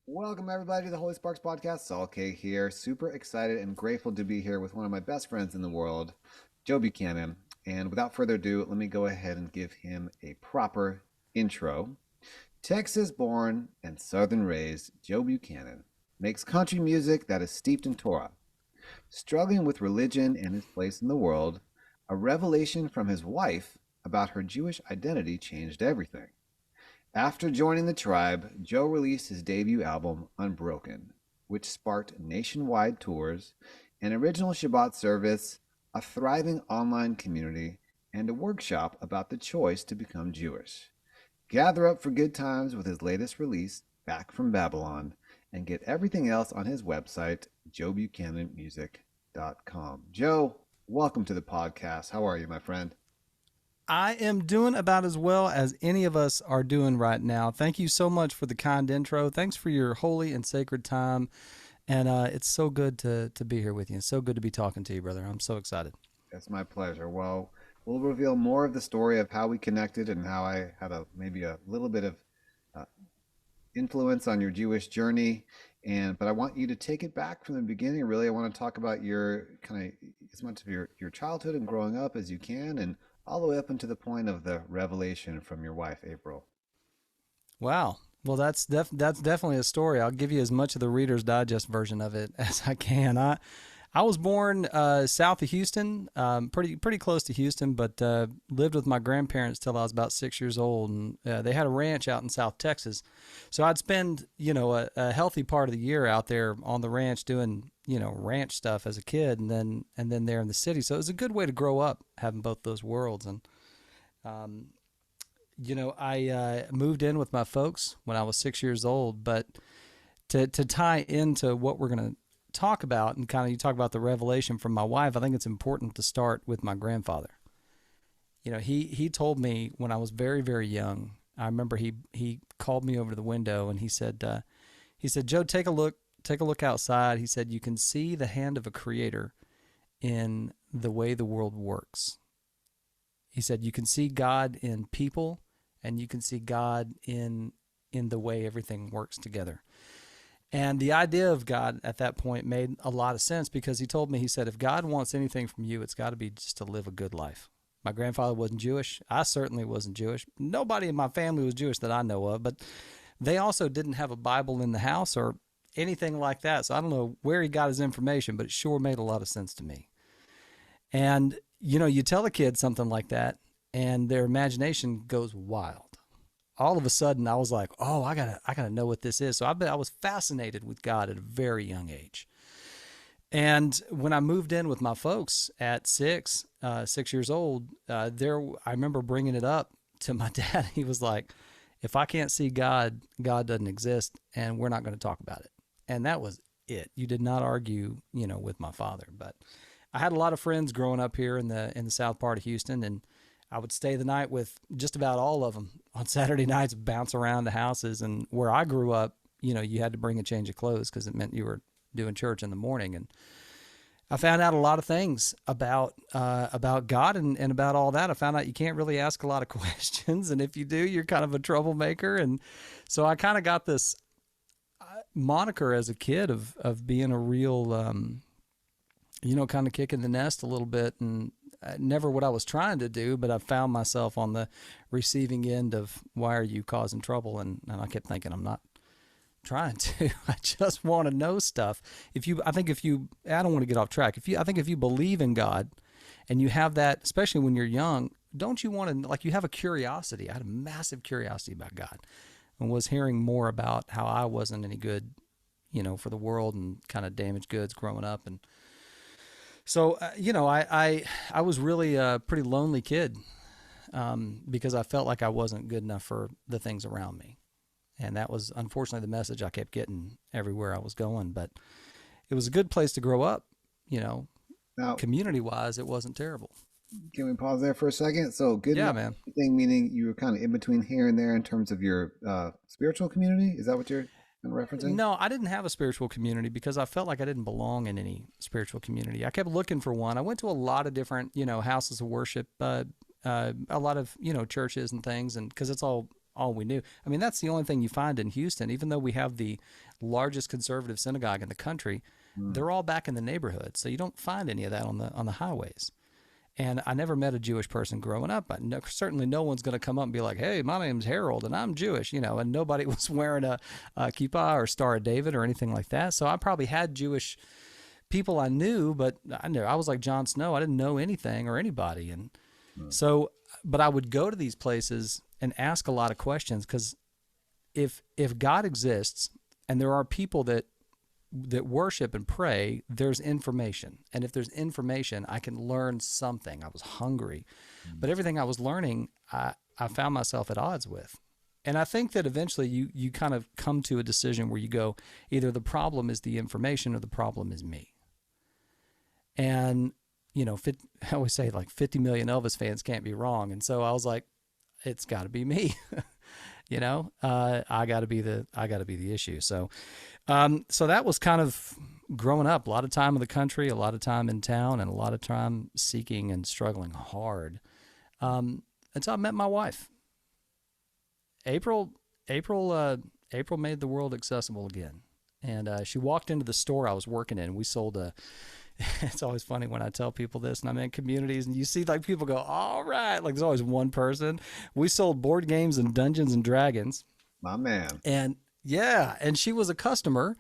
Welcome, everybody, to the Holy Sparks Podcast. Saul K here. Super excited and grateful to be here with one of my best friends in the world, Joe Buchanan. And without further ado, let me go ahead and give him a proper intro. Texas born and Southern raised, Joe Buchanan makes country music that is steeped in Torah. Struggling with religion and his place in the world, a revelation from his wife about her Jewish identity changed everything. After joining the tribe, Joe released his debut album, Unbroken, which sparked nationwide tours, an original Shabbat service, a thriving online community, and a workshop about the choice to become Jewish. Gather up for good times with his latest release, Back from Babylon, and get everything else on his website, joebuchananmusic.com. Joe, welcome to the podcast. How are you, my friend? I am doing about as well as any of us are doing right now. Thank you so much for the kind intro. Thanks for your holy and sacred time. And it's so good to be here with you. It's so good to be talking to you, brother. I'm so excited. It's my pleasure. Well, we'll reveal more of the story of how we connected and how I had maybe a little bit of uh, influence on your Jewish journey. But I want you to take it back from the beginning. Really, I want to talk about your kind of as much of your childhood and growing up as you can, and all the way up into the point of the revelation from your wife, April. Wow. Well, that's definitely a story. I'll give you as much of the Reader's Digest version of it as I can. I was born south of Houston, pretty close to Houston, but lived with my grandparents till I was about 6 years old, and they had a ranch out in South Texas. So I'd spend a healthy part of the year out there on the ranch doing ranch stuff as a kid, and then there in the city. So it was a good way to grow up having both those worlds. And um, I moved in with my folks when I was 6 years old, but to tie into what we're going to talk about and kind of you talk about the revelation from my wife, I think it's important to start with my grandfather. He told me when I was very, very young. I remember he called me over to the window and he said, Joe, take a look outside. He said, you can see the hand of a creator in the way the world works. He said, you can see God in people and you can see God in the way everything works together. And the idea of God at that point made a lot of sense because he said, if God wants anything from you, it's got to be just to live a good life. My grandfather wasn't Jewish. I certainly wasn't Jewish. Nobody in my family was Jewish that I know of, but they also didn't have a Bible in the house or anything like that. So I don't know where he got his information, but it sure made a lot of sense to me. And, you tell a kid something like that and their imagination goes wild. All of a sudden I was like, oh, I gotta know what this is. So I was fascinated with God at a very young age. And when I moved in with my folks at 6 years old, I remember bringing it up to my dad. He was like, if I can't see God, God doesn't exist, and we're not going to talk about it. And that was it. You did not argue, with my father. But I had a lot of friends growing up here in the south part of Houston, and I would stay the night with just about all of them on Saturday nights, bounce around the houses. And where I grew up, you had to bring a change of clothes because it meant you were doing church in the morning. And I found out a lot of things about God and about all that. I found out you can't really ask a lot of questions, and if you do, you're kind of a troublemaker. And so I kind of got this moniker as a kid of being a real, kind of kicking the nest a little bit, and never what I was trying to do, but I found myself on the receiving end of why are you causing trouble, and I kept thinking I'm not trying to. I just want to know stuff. I don't want to get off track. I think if you believe in God and you have that, especially when you're young, don't you want to, like, you have a curiosity. I had a massive curiosity about God and was hearing more about how I wasn't any good, for the world and kind of damaged goods growing up. And so, I was really a pretty lonely kid because I felt like I wasn't good enough for the things around me. And that was unfortunately the message I kept getting everywhere I was going. But it was a good place to grow up, Now, community wise, it wasn't terrible. can we pause there for a second? So, good Yeah, enough man. thing meaning you were kind of in between here and there in terms of your spiritual community. Is that what you're kind of referencing? No, I didn't have a spiritual community because I felt like I didn't belong in any spiritual community. I kept looking for one. I went to a lot of different, houses of worship, a lot of, churches and things, and because it's all all we knew. I mean, that's the only thing you find in Houston. Even though we have the largest conservative synagogue in the country, Mm. they're all back in the neighborhood, so you don't find any of that on the highways. And I never met a Jewish person growing up. Certainly no one's going to come up and be like, hey, my name's Harold and I'm Jewish, and nobody was wearing a kippah or Star of David or anything like that. So I probably had Jewish people I knew, but I was like Jon Snow. I didn't know anything or anybody. And so, but I would go to these places and ask a lot of questions, because if God exists and there are people that worship and pray, there's information. And if there's information, I can learn something. I was hungry. But everything I was learning, I found myself at odds with. And I think that eventually you kind of come to a decision where you go, either the problem is the information or the problem is me. And, I always say like 50 million Elvis fans can't be wrong. And so I was like, it's got to be me. I got to be the issue. So that was kind of growing up, a lot of time in the country, a lot of time in town, and a lot of time seeking and struggling hard. Until I met my wife. April made the world accessible again. And she walked into the store I was working in. We sold it's always funny when I tell people this, and I'm in communities and you see like people go, all right, like there's always one person. We sold board games and Dungeons and Dragons. My man. And yeah, and she was a customer,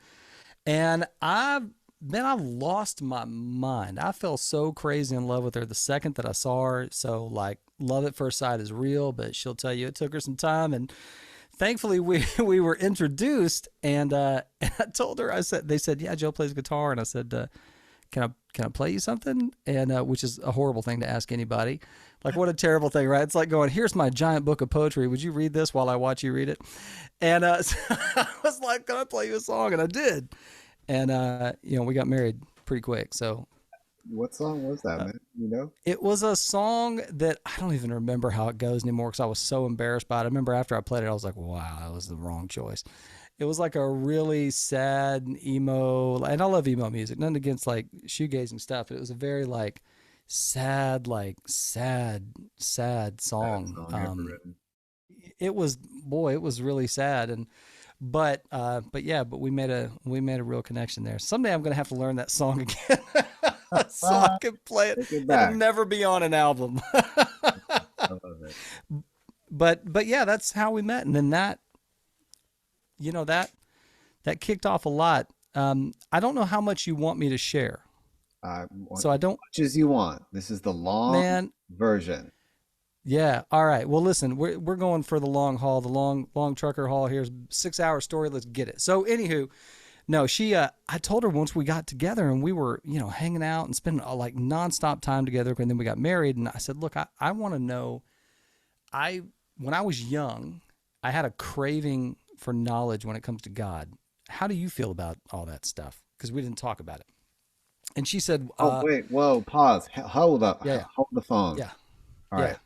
and I lost my mind. I fell so crazy in love with her the second that I saw her. So like love at first sight is real, but she'll tell you it took her some time. And thankfully we were introduced, and I told her, they said, yeah, Joe plays guitar. And I said, can I play you something? And which is a horrible thing to ask anybody. Like, what a terrible thing, right? It's like going, here's my giant book of poetry. Would you read this while I watch you read it? And so I was like, can I play you a song? And I did. And, we got married pretty quick. So What song was that, man? it was a song that I don't even remember how it goes anymore, because I was so embarrassed by it. I remember after I played it, I was like, wow, that was the wrong choice. It was like a really sad emo, and I love emo music, nothing against like shoegazing stuff, but it was a very like sad song. It was really sad. But we made a real connection there. Someday I'm gonna have to learn that song again so I can play it. It'll never be on an album. I love it. But yeah, that's how we met, and then that kicked off a lot. I don't know how much you want me to share. So I don't. As much as you want. This is the long version. Yeah. All right. Well, listen, we're going for the long haul, the long trucker haul. Here's 6-hour story. Let's get it. So anywho, no, I told her once we got together and we were, hanging out and spending like nonstop time together. And then we got married, and I said, look, I want to know, when I was young, I had a craving for knowledge when it comes to God. How do you feel about all that stuff? Because we didn't talk about it. And she said, wait, whoa, pause. Hold up. Yeah. Hold the phone. Yeah. All right.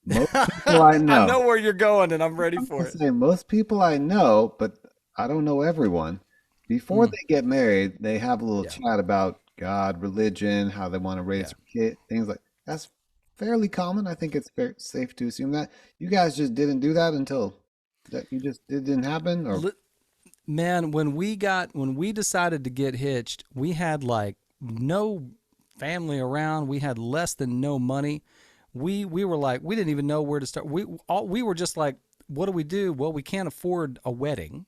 Most people I know. I know where you're going, and I'm ready for it. Most people I know, but I don't know everyone. Before they get married, they have a little chat about God, religion, how they want to raise their kid, things like that's fairly common. I think it's safe to assume that. You guys just didn't do that until that it didn't happen, or man, when we decided to get hitched, we had like no family around. We had less than no money. We were like, we didn't even know where to start. We were just like, what do we do? Well, we can't afford a wedding.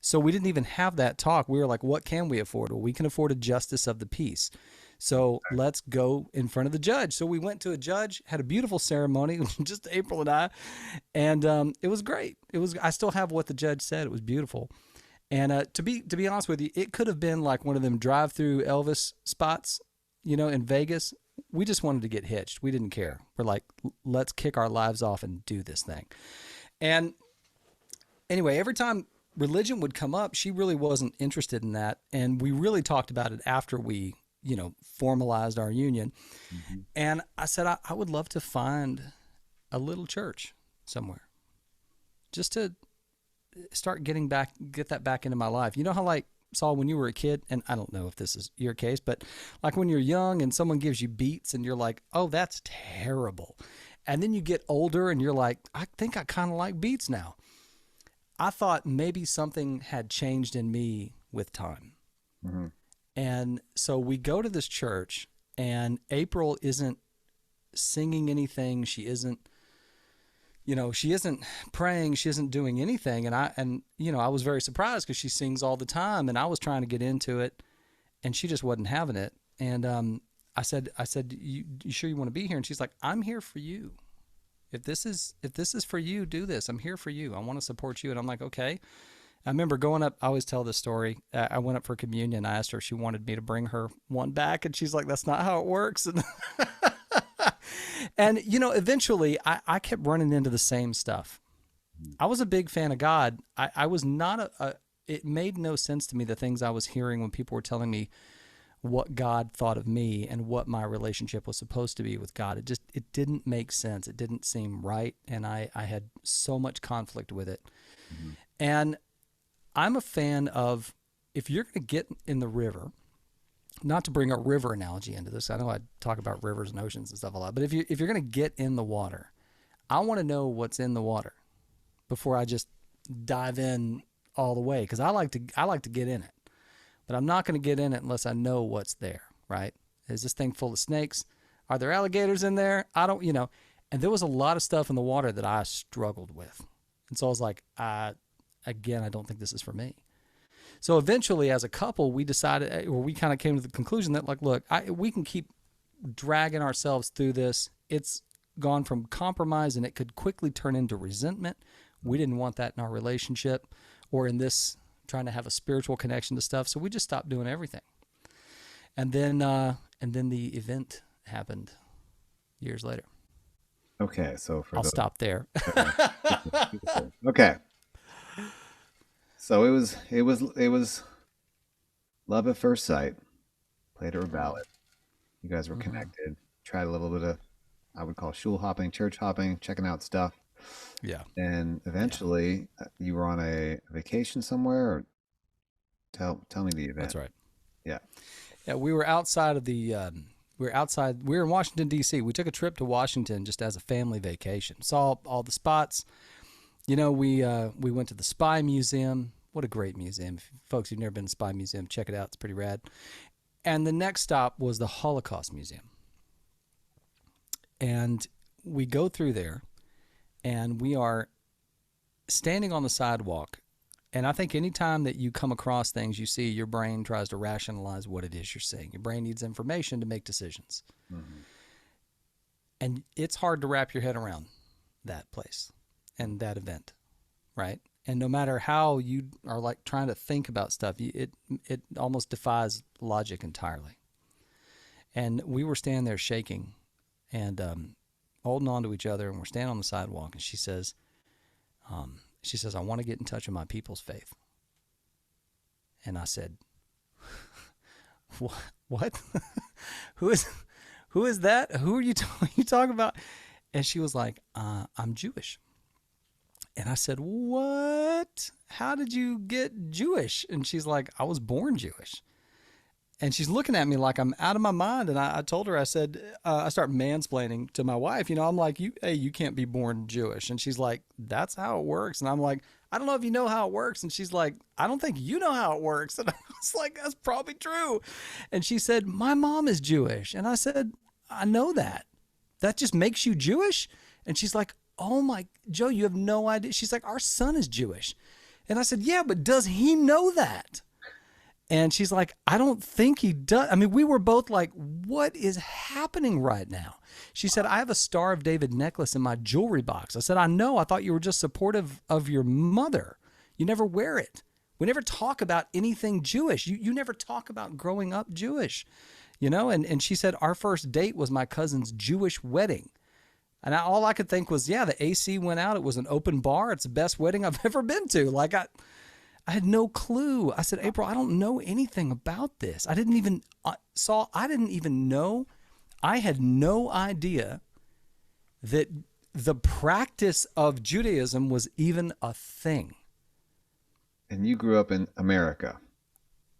So we didn't even have that talk. We were like, what can we afford? Well, we can afford a justice of the peace. So let's go in front of the judge. So we went to a judge, had a beautiful ceremony, just April and I, and it was great. I still have what the judge said. It was beautiful. And to be honest with you, it could have been like one of them drive-through Elvis spots, in Vegas. We just wanted to get hitched. We didn't care. We're like, let's kick our lives off and do this thing. And anyway, every time religion would come up, she really wasn't interested in that. And we really talked about it after we, formalized our union. Mm-hmm. And I said, I would love to find a little church somewhere just to get that back into my life. You know how like, Saul, when you were a kid, and I don't know if this is your case, but like when you're young and someone gives you beats and you're like, oh, that's terrible. And then you get older and you're like, I think I kind of like beats now. I thought maybe something had changed in me with time. Mm-hmm. And so we go to this church, and April isn't singing anything. She isn't, she isn't praying. She isn't doing anything. And I was very surprised because she sings all the time, and I was trying to get into it, and she just wasn't having it. And I said, you sure you want to be here? And she's like, I'm here for you. If this is for you, do this. I'm here for you. I want to support you. And I'm like, okay. I remember going up. I always tell this story. I went up for communion. I asked her if she wanted me to bring her one back, and she's like, "That's not how it works." And eventually, I kept running into the same stuff. I was a big fan of God. I was not it made no sense to me, the things I was hearing when people were telling me what God thought of me and what my relationship was supposed to be with God. It didn't make sense. It didn't seem right, and I had so much conflict with it. Mm-hmm. And I'm a fan of, if you're going to get in the river, not to bring a river analogy into this. I know I talk about rivers and oceans and stuff a lot, but if you're going to get in the water, I want to know what's in the water before I just dive in all the way, because I like to get in it. But I'm not going to get in it unless I know what's there, right? Is this thing full of snakes? Are there alligators in there? I don't, and there was a lot of stuff in the water that I struggled with. And so I was like, again, I don't think this is for me. So eventually, as a couple, we decided, or we kind of came to the conclusion that, like, look, we can keep dragging ourselves through this. It's gone from compromise, and it could quickly turn into resentment. We didn't want that in our relationship, or in this, trying to have a spiritual connection to stuff. So we just stopped doing everything. And then the event happened years later. Okay, so I'll stop there. Okay. So it was love at first sight. Played her a ballad. You guys were connected. Tried a little bit of, I would call, shul hopping, church hopping, checking out stuff. Yeah. And eventually, you were on a vacation somewhere. Or tell me the event. That's right. Yeah. Yeah, we were outside of the. We were in Washington, D.C. We took a trip to Washington just as a family vacation. Saw all the spots. We went to the Spy Museum. What a great museum. Folks who've never been to the Spy Museum, check it out. It's pretty rad. And the next stop was the Holocaust Museum. And we go through there, and we are standing on the sidewalk. And I think anytime that you come across things you see, your brain tries to rationalize what it is you're seeing. Your brain needs information to make decisions. Mm-hmm. And it's hard to wrap your head around that place and that event, right? And no matter how you are like trying to think about stuff, it almost defies logic entirely. And we were standing there shaking and holding on to each other, and we're standing on the sidewalk, and she says, I want to get in touch with my people's faith. And I said, what? Who is that? Who are you talking about? And she was like, I'm Jewish. And I said, what? How did you get Jewish? And she's like, I was born Jewish. And she's looking at me like I'm out of my mind. And I told her, I said, I start mansplaining to my wife. I'm like, you can't be born Jewish. And she's like, that's how it works. And I'm like, I don't know if you know how it works. And she's like, I don't think you know how it works. And I was like, that's probably true. And she said, my mom is Jewish. And I said, I know that. That just makes you Jewish? And she's like, oh my, Joe, you have no idea. She's like, our son is Jewish. And I said, yeah, but does he know that? And she's like, I don't think he does. I mean, we were both like, what is happening right now? She said, I have a Star of David necklace in my jewelry box. I said, I know. I thought you were just supportive of your mother. You never wear it. We never talk about anything Jewish. You never talk about growing up Jewish, And she said, our first date was my cousin's Jewish wedding. And all I could think was, yeah, the AC went out. It was an open bar. It's the best wedding I've ever been to. Like, I had no clue. I said, April, I don't know anything about this. I didn't even know. I had no idea that the practice of Judaism was even a thing. And you grew up in America.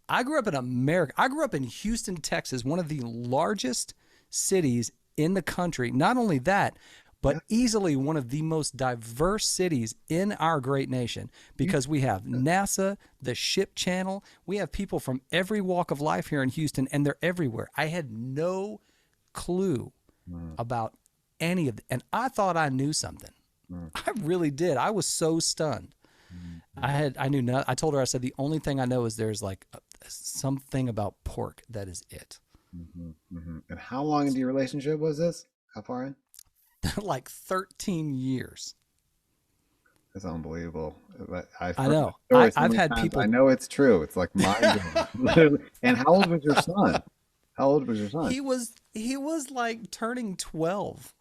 I grew up in America. I grew up in Houston, Texas, one of the largest cities in the country. Not only that, but Yeah. easily one of the most diverse cities in our great nation You, because we have NASA, the ship channel. We have people from every walk of life here in Houston, and they're everywhere. I had no clue mm, about any of it, and I thought I knew something. mm, I really did. I was so stunned. mm, I knew not. I told her, I said, the only thing I know is there's like something about pork. That is it. And how long into your relationship was this? How far in? Like 13 years. That's unbelievable. I've I heard that know. story so I've many had times. I people. know it's true. It's like mind blowing, literally. And how old was your son? How old was your son? He was like turning 12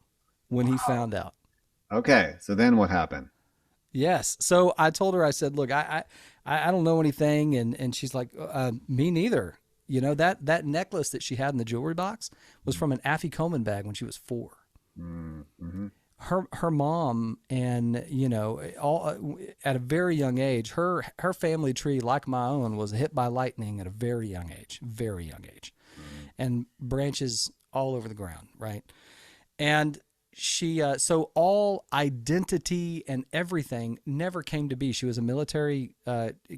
when he Wow. found out. Okay, so then what happened? Yes. So I told her, I said, look, I don't know anything. And she's like, me neither. You know, that necklace that she had in the jewelry box was from an Afikoman bag when she was 4. Mm-hmm. Her mom, and you know, all at a very young age, her family tree, like my own, was hit by lightning at a very young age, and branches all over the ground, right? And she so all identity and everything never came to be. She was a military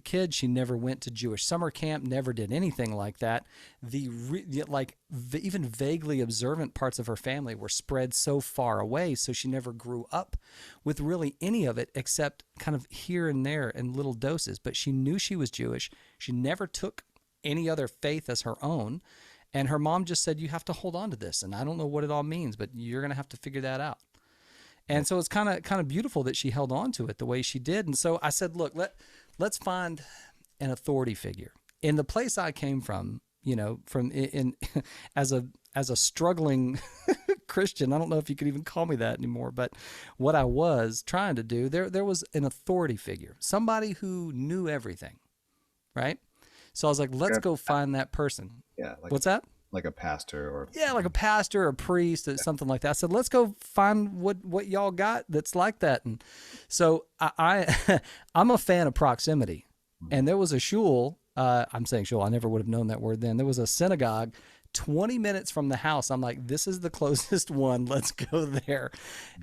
kid. She never went to Jewish summer camp, never did anything like that. Even vaguely observant parts of her family were spread so far away, so she never grew up with really any of it except kind of here and there in little doses. But she knew she was Jewish. She never took any other faith as her own. And her mom just said, you have to hold on to this. And I don't know what it all means, but you're going to have to figure that out. And so it's kind of beautiful that she held on to it the way she did. And so I said, look, let's find an authority figure. In the place I came from, you know, from in as a struggling Christian, I don't know if you could even call me that anymore, but what I was trying to do, there was an authority figure, somebody who knew everything, right? So I was like, let's Okay. go find that person. Yeah, What's that? like a pastor or Yeah, like a pastor or a priest or something like that. I said, let's go find what y'all got that's like that. And so I'm a fan of proximity. And there was a shul, I'm saying shul, I never would have known that word then. There was a synagogue 20 minutes from the house. I'm like, this is the closest one. Let's go there.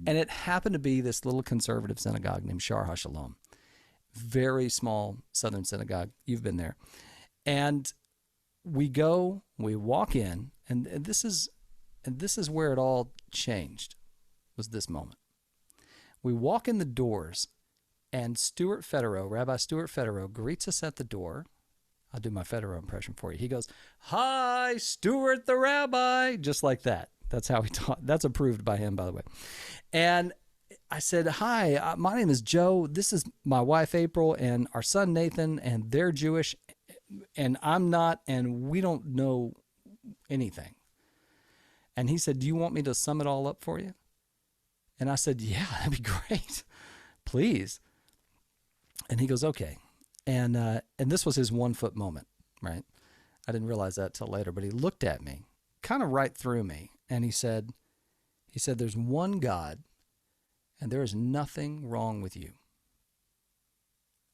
And it happened to be this little conservative synagogue named Shar HaShalom. Very small Southern synagogue. You've been there. And we walk in, and this is where it all changed, was this moment. We walk in the doors, and Rabbi Stuart Federow greets us at the door. I'll do my Federow impression for you. He goes, "Hi, Stuart the rabbi," just like that. That's how he taught. That's approved by him, by the way. And I said, "Hi, my name is Joe. This is my wife, April, and our son, Nathan, and they're Jewish, and I'm not, and we don't know anything." And he said, "Do you want me to sum it all up for you?" And I said, "Yeah, that'd be great. Please." And he goes, "Okay." And this was his 1 foot moment, right? I didn't realize that till later, but he looked at me, kind of right through me, and he said, "There's one God, and there is nothing wrong with you."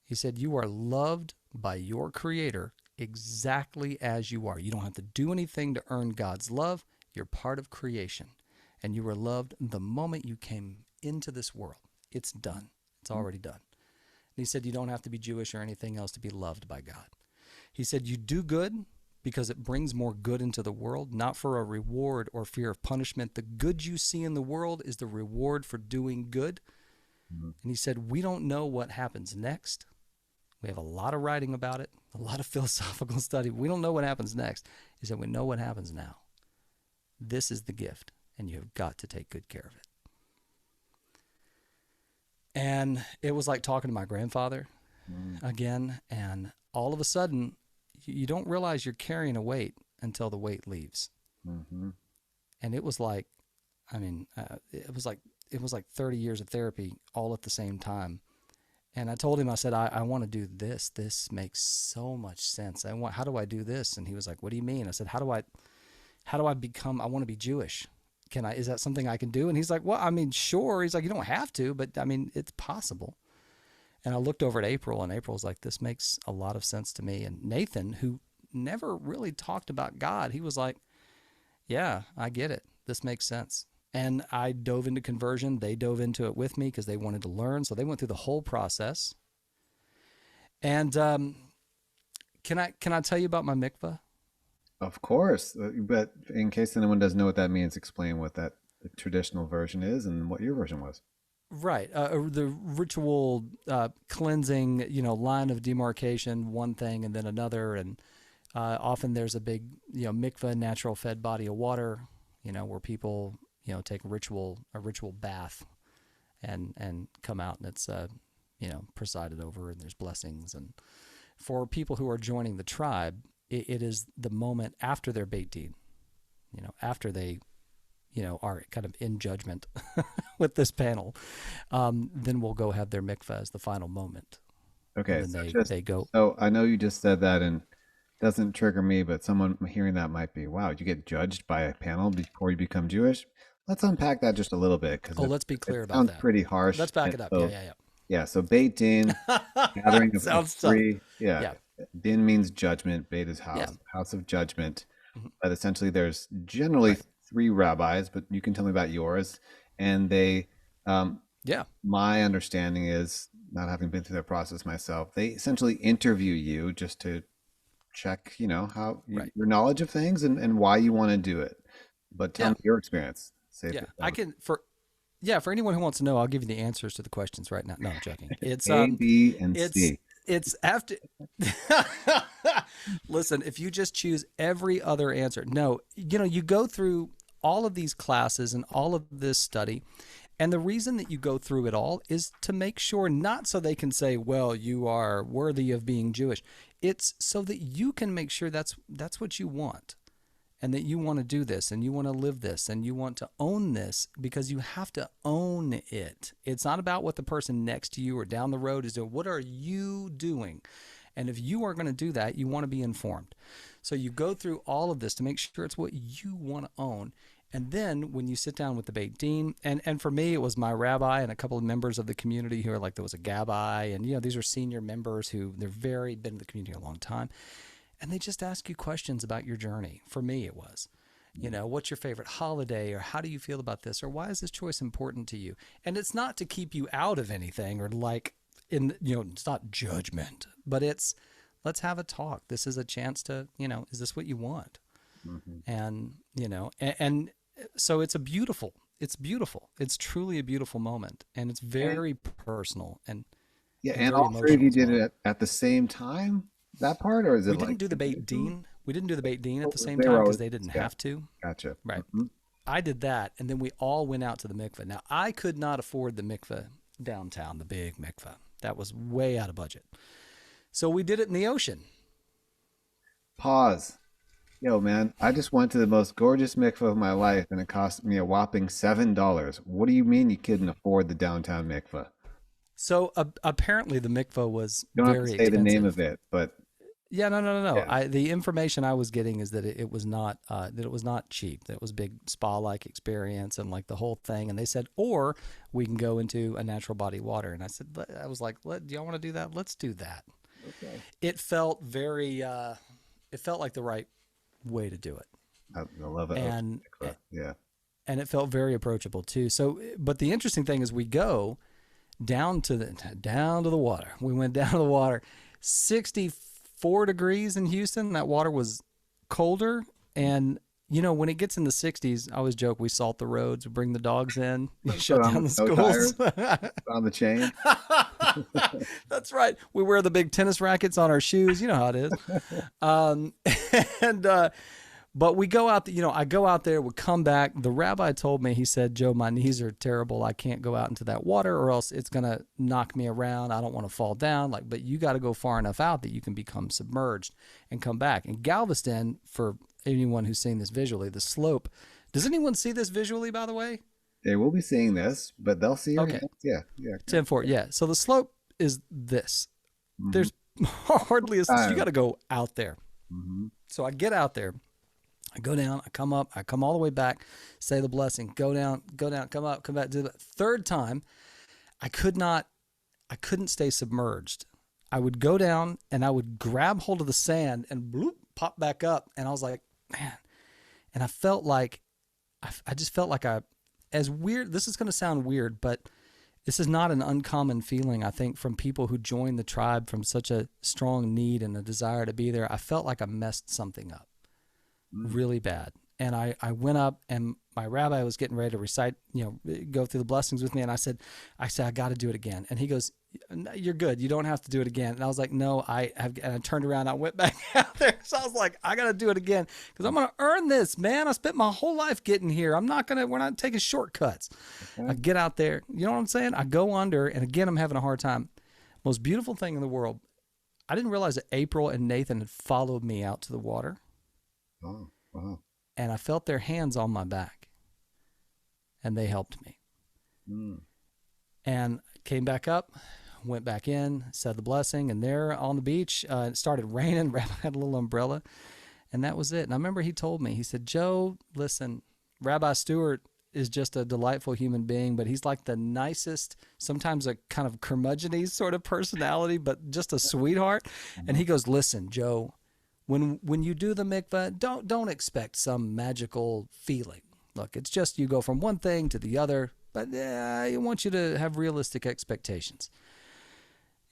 He said, "You are loved by your Creator exactly as you are. You don't have to do anything to earn God's love. You're part of creation, and you were loved the moment you came into this world. It's done. It's already done." And he said, "You don't have to be Jewish or anything else to be loved by God." He said, "You do good because it brings more good into the world, not for a reward or fear of punishment. The good you see in the world is the reward for doing good." Mm-hmm. And he said, "We don't know what happens next. We have a lot of writing about it, a lot of philosophical study. We don't know what happens next." He said, "We know what happens now. This is the gift, and you have got to take good care of it." And it was like talking to my grandfather again. And all of a sudden, you don't realize you're carrying a weight until the weight leaves. Mm-hmm. And it was like, it was like 30 years of therapy all at the same time. And I told him, I said, I want to do this. This makes so much sense. How do I do this? And he was like, "What do you mean?" I said, how do I become, I want to be Jewish. Is that something I can do? And he's like, "Well, I mean, sure." He's like, "You don't have to, but I mean, it's possible." And I looked over at April, and April was like, "This makes a lot of sense to me." And Nathan, who never really talked about God, he was like, "Yeah, I get it. This makes sense." And I dove into conversion. They dove into it with me because they wanted to learn. So they went through the whole process. And can I tell you about my mikvah? Of course. But in case anyone doesn't know what that means, explain what that the traditional version is and what your version was. Right. The ritual cleansing, line of demarcation, one thing and then another. And often there's a big, mikveh, natural fed body of water, where people, take a ritual bath and come out, and it's, presided over, and there's blessings. And for people who are joining the tribe, it is the moment after their Beit Din, after they, are kind of in judgment with this panel, then we'll go have their mikveh as the final moment. And Okay, then so they go, so I know you just said that and doesn't trigger me, but someone hearing that might be, wow, you get judged by a panel before you become Jewish? Let's unpack that just a little bit because oh, let's be it clear about sounds that. pretty harsh. Let's back And it up. Yeah, so yeah, yeah, so Beit Din, yeah. gathering of Sounds tough. three, yeah. Yeah, Din means judgment, Beit is yeah, house of judgment. mhm, But essentially there's generally right. three rabbis, but you can tell me about yours. And they Yeah, my understanding is, not having been through that process myself, they essentially interview you just to check, how right. your knowledge of things and why you want to do it. But tell Yeah, me your experience. Save yeah. this I down. can for anyone who wants to know, I'll give you the answers to the questions right now. No, I'm joking. A, B, and It's C. it's after. Listen, if you just choose every other answer, no, you go through all of these classes and all of this study. And the reason that you go through it all is to make sure, not so they can say, well, you are worthy of being Jewish. It's so that you can make sure that's what you want, and that you want to do this and you want to live this and you want to own this, because you have to own it. It's not about what the person next to you or down the road is doing. What are you doing? And if you are going to do that, you want to be informed. So you go through all of this to make sure it's what you want to own. And then when you sit down with the Beit Din, and for me, it was my rabbi and a couple of members of the community who are like, there was a gabbai, and these are senior members who been in the community a long time, and they just ask you questions about your journey. For me, it was, what's your favorite holiday, or how do you feel about this, or why is this choice important to you? And it's not to keep you out of anything, or like it's not judgment, but it's, let's have a talk. This is a chance to, is this what you want? Mhm. And and so it's beautiful, it's truly a beautiful moment, and it's And very personal yeah, and and very all three of emotional you as did it well. at the same time, that part, or is it we like didn't do the bait individual? dean we didn't do the bait dean at the same They time were because always, they didn't yeah, have to. gotcha. Right. Hmm. I did that, and then we all went out to the mikveh. Now, I could not afford the mikveh downtown, the big mikveh. That was way out of budget, so we did it in the ocean. Pause. Yo, man, I just went to the most gorgeous mikveh of my life and it cost me a whopping $7. What do you mean you couldn't afford the downtown mikveh? So apparently the mikveh was You don't have to very say the name of expensive. it, but Yeah, no, no, no, no. yeah. The information I was getting is that it was not cheap. That it was a big spa like experience and like the whole thing. And they said, or we can go into a natural body water. And I was like, do y'all want to do that? Let's do that. Okay. It felt very, it felt like the right way to do it, I love it. Ocean and mikveh. Yeah. and it felt very approachable too. So, but the interesting thing is, we go down to the water. We went down to the water, 64 degrees in Houston. That water was colder, and when it gets in the 60s, I always joke we salt the roads, we bring the dogs in, Put shut on down the the snow schools. tires, on the chain. That's right. We wear the big tennis rackets on our shoes. You know how it is. Um, and but we go out. I go out there. We come back. The rabbi told me. He said, "Joe, my knees are terrible. I can't go out into that water, or else it's gonna knock me around. I don't want to fall down. But you got to go far enough out that you can become submerged and come back." And Galveston, for anyone who's seen this visually, the slope. Does anyone see this visually? By the way. They will be seeing this, but they'll see your Okay. hands. Yeah, yeah. 10-4. Yeah. So the slope is this. Mm-hmm. There's hardly you got to go out there. Mm-hmm. So I get out there. I go down, I come up, I come all the way back, say the blessing, go down, come up, come back. Do the third time, I couldn't stay submerged. I would go down and I would grab hold of the sand and bloop, pop back up. And I was like, man. And I felt like, I just felt like as weird, this is going to sound weird, but this is not an uncommon feeling, I think, from people who join the tribe from such a strong need and a desire to be there. I felt like I messed something up Mm. really bad. And I went up and my rabbi was getting ready to recite, go through the blessings with me. And I got to do it again. And he goes, "You're good. You don't have to do it again." And I was like, "No, I have." And I turned around, and I went back out there. So I was like, "I got to do it again because I'm going to earn this, man. I spent my whole life getting here. We're not taking shortcuts." I Okay. get out there. You know what I'm saying? I go under, and again, I'm having a hard time. Most beautiful thing in the world. I didn't realize that April and Nathan had followed me out to the water, Oh, wow. and I felt their hands on my back, and they helped me. Mm. And came back up, went back in, said the blessing, and there on the beach, it started raining. Rabbi had a little umbrella, and that was it. And I remember he told me, he said, "Joe, listen, Rabbi Stewart is just a delightful human being, but he's like the nicest, sometimes a kind of curmudgeon sort of personality, but just a sweetheart." And Uh-huh. he goes, "Listen, Joe, when you do the mikvah, don't expect some magical feeling. Look, it's just you go from one thing to the other, but I want you to have realistic expectations."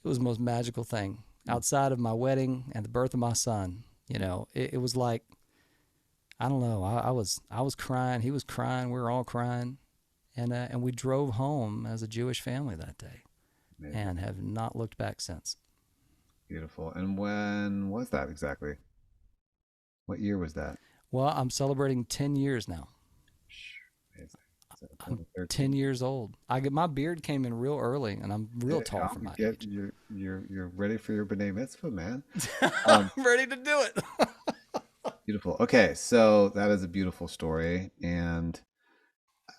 It was the most magical thing outside of my wedding and the birth of my son. It was like, I don't know. I was crying. He was crying. We were all crying, and we drove home as a Jewish family that day, Amazing. and have not looked back since. Beautiful. And when was that exactly? What year was that? Well, I'm celebrating 10 years now. Shh, amazing. So I'm 10 2013. years old. My beard came in real early, and I'm real tall for my Get age. you're ready for your B'nai Mitzvah, man. Um, I'm ready to do it. Beautiful. Okay, so that is a beautiful story, and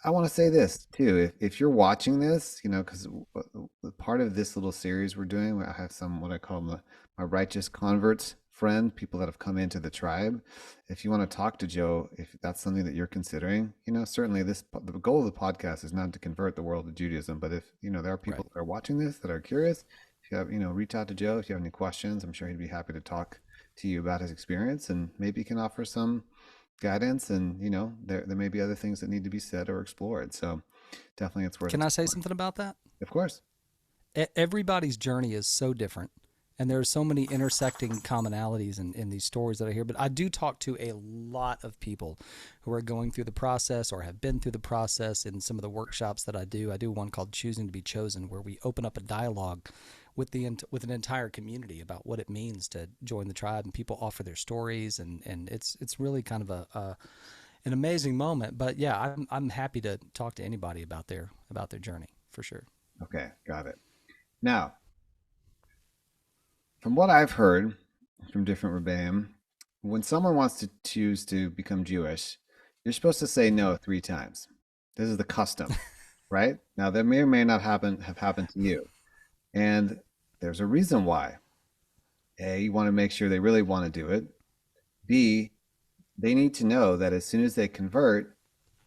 I want to say this too. If you're watching this, because part of this little series we're doing, I have some what I call my righteous converts friend, people that have come into the tribe. If you want to talk to Joe, if that's something that you're considering, certainly the goal of the podcast is not to convert the world to Judaism, but if there are people Right. that are watching this that are curious, if you have reach out to Joe if you have any questions. I'm sure he'd be happy to talk to you about his experience and maybe he can offer some guidance and there may be other things that need to be said or explored, so definitely it's worth Can I say exploring. something about that? Of course. Everybody's journey is so different, and there are so many intersecting commonalities in these stories that I hear. But I do talk to a lot of people who are going through the process or have been through the process in some of the workshops that I do. I do one called Choosing to Be Chosen, where we open up a dialogue with an entire community about what it means to join the tribe, and people offer their stories, and it's really kind of an amazing moment. But yeah, I'm happy to talk to anybody about their journey for sure. Okay, got it. Now, from what I've heard from different rebbeim, when someone wants to choose to become Jewish, you're supposed to say no 3 times. This is the custom, right? Now that may or may not have happened to you, and there's a reason why. A, you want to make sure they really want to do it. B, they need to know that as soon as they convert,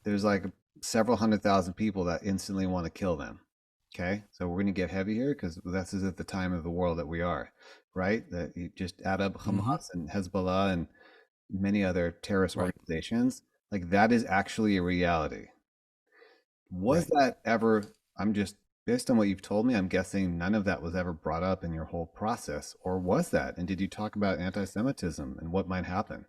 there's like several 100,000 people that instantly want to kill them. Okay, so we're going to get heavy here because this is at the time of the world that we are, right? That you just add up Mm-hmm. Hamas and Hezbollah and many other terrorist Right. organizations. Like that is actually a reality. Was Right. that ever? I'm just based on what you've told me. I'm guessing none of that was ever brought up in your whole process, or was that? And did you talk about anti-Semitism and what might happen?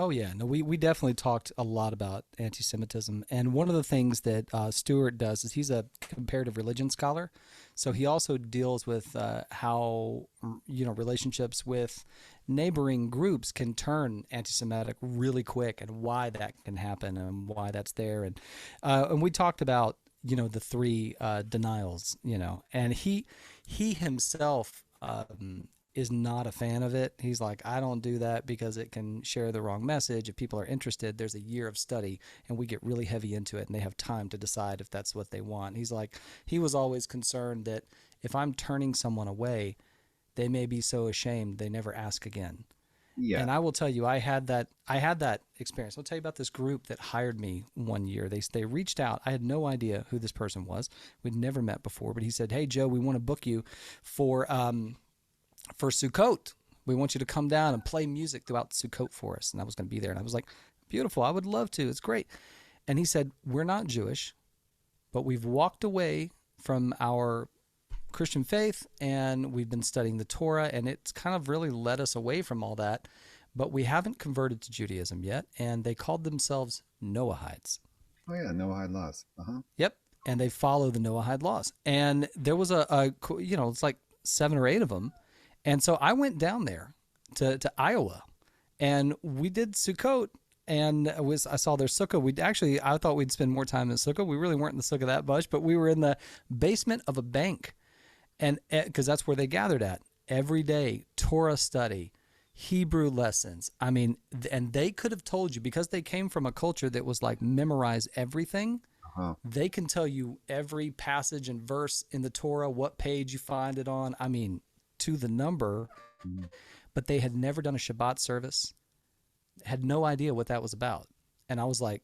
Oh yeah, no, we definitely talked a lot about anti-Semitism, and one of the things that Stewart does is he's a comparative religion scholar, so he also deals with how relationships with neighboring groups can turn anti-Semitic really quick, and why that can happen, and why that's there, and we talked about the three denials, and he himself. Is not a fan of it. He's like, I don't do that because it can share the wrong message. If people are interested, there's a year of study and we get really heavy into it and they have time to decide if that's what they want. He's like, he was always concerned that if I'm turning someone away, they may be so ashamed they never ask again. Yeah. And I will tell you, I had that experience. I'll tell you about this group that hired me one year. They reached out. I had no idea who this person was. We'd never met before, but he said, "Hey Joe, we want to book you for Sukkot. We want you to come down and play music throughout Sukkot for us." And I was going to be there. And I was like, beautiful. I would love to. It's great. And he said, we're not Jewish, but we've walked away from our Christian faith and we've been studying the Torah, and it's kind of really led us away from all that, but we haven't converted to Judaism yet. And they called themselves Noahides. Oh yeah, Noahide laws. Uh-huh. Yep. And they follow the Noahide laws. And there was it's like 7 or 8 of them. And so I went down there to Iowa, and we did Sukkot, and I saw their sukkah. I thought we'd spend more time in the sukkah. We really weren't in the sukkah that much, but we were in the basement of a bank, and because that's where they gathered at every day, Torah study, Hebrew lessons. I mean, and they could have told you, because they came from a culture that was like memorize everything. Uh-huh. They can tell you every passage and verse in the Torah, what page you find it on. I mean, to the number. Mhm. But they had never done a Shabbat service, had no idea what that was about. And I was like,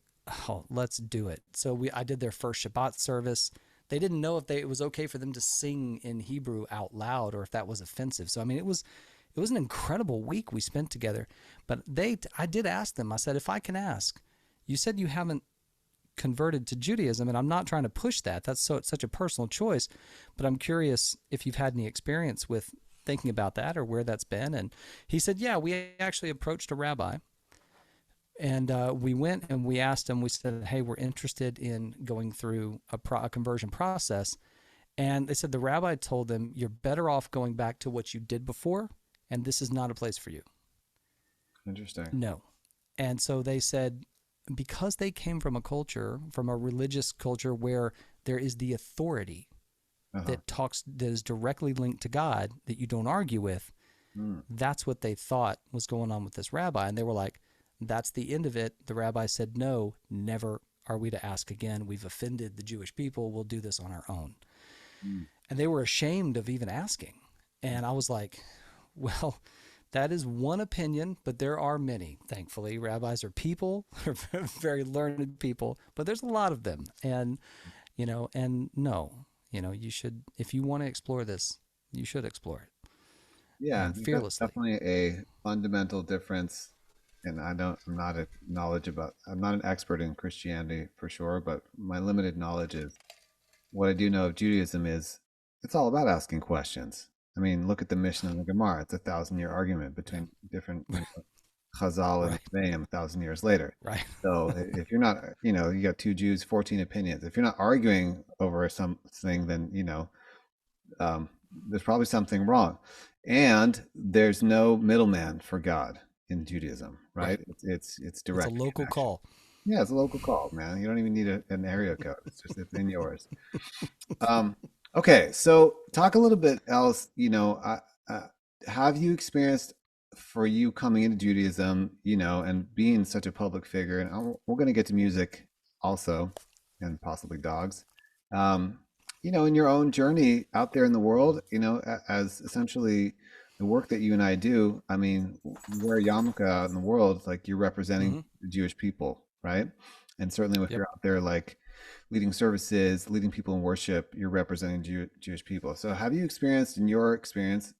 oh, let's do it. So I did their first Shabbat service. They didn't know if it was okay for them to sing in Hebrew out loud or if that was offensive. So, I mean, it was an incredible week we spent together. But I did ask them, I said, if I can ask, you said you haven't converted to Judaism, and I'm not trying to push that. It's such a personal choice. But I'm curious if you've had any experience with thinking about that or where that's been. And he said, yeah, we actually approached a rabbi, and we went and we asked him, we said, hey, we're interested in going through a conversion process. And they said the rabbi told them, you're better off going back to what you did before, and this is not a place for you. Interesting. No. And so they said, because they came from a religious culture where there is the authority Uh-huh. that is directly linked to God, that you don't argue with. That's what they thought was going on with this rabbi. And they were like, that's the end of it. The rabbi said, no, never are we to ask again. We've offended the Jewish people. We'll do this on our own. And they were ashamed of even asking. And I was like, well, that is one opinion, but there are many, thankfully. Rabbis are people, are very learned people, but there's a lot of them. And, you should, if you want to explore this, you should explore it. Yeah, And that's fearlessly. definitely a fundamental difference. And I'm not I'm not an expert in Christianity for sure, but my limited knowledge is what I do know of Judaism is it's all about asking questions. I mean, look at the Mishnah and the Gemara. It's a 1,000-year argument Yeah. between different Chazal and Right. Rebbeim 1,000 years later. Right. So if you're not, you got two Jews, 14 opinions. If you're not arguing over something, then, um, there's probably something wrong. And there's no middleman for God in Judaism, Right. right? It's It's a direct local connection. call. Yeah, it's a local call, man. You don't even need an area code. It's in yours. Um, okay, so talk a little bit else. Have you experienced for you coming into Judaism, and being such a public figure, and we're going to get to music also, and possibly dogs. In your own journey out there in the world, as essentially the work that you and I do. I mean, you wear a yarmulke out in the world, like you're representing Mm-hmm. the Jewish people, right? And certainly if Yep. you're out there like leading services, leading people in worship, you're representing Jewish people. So have you experienced in your experience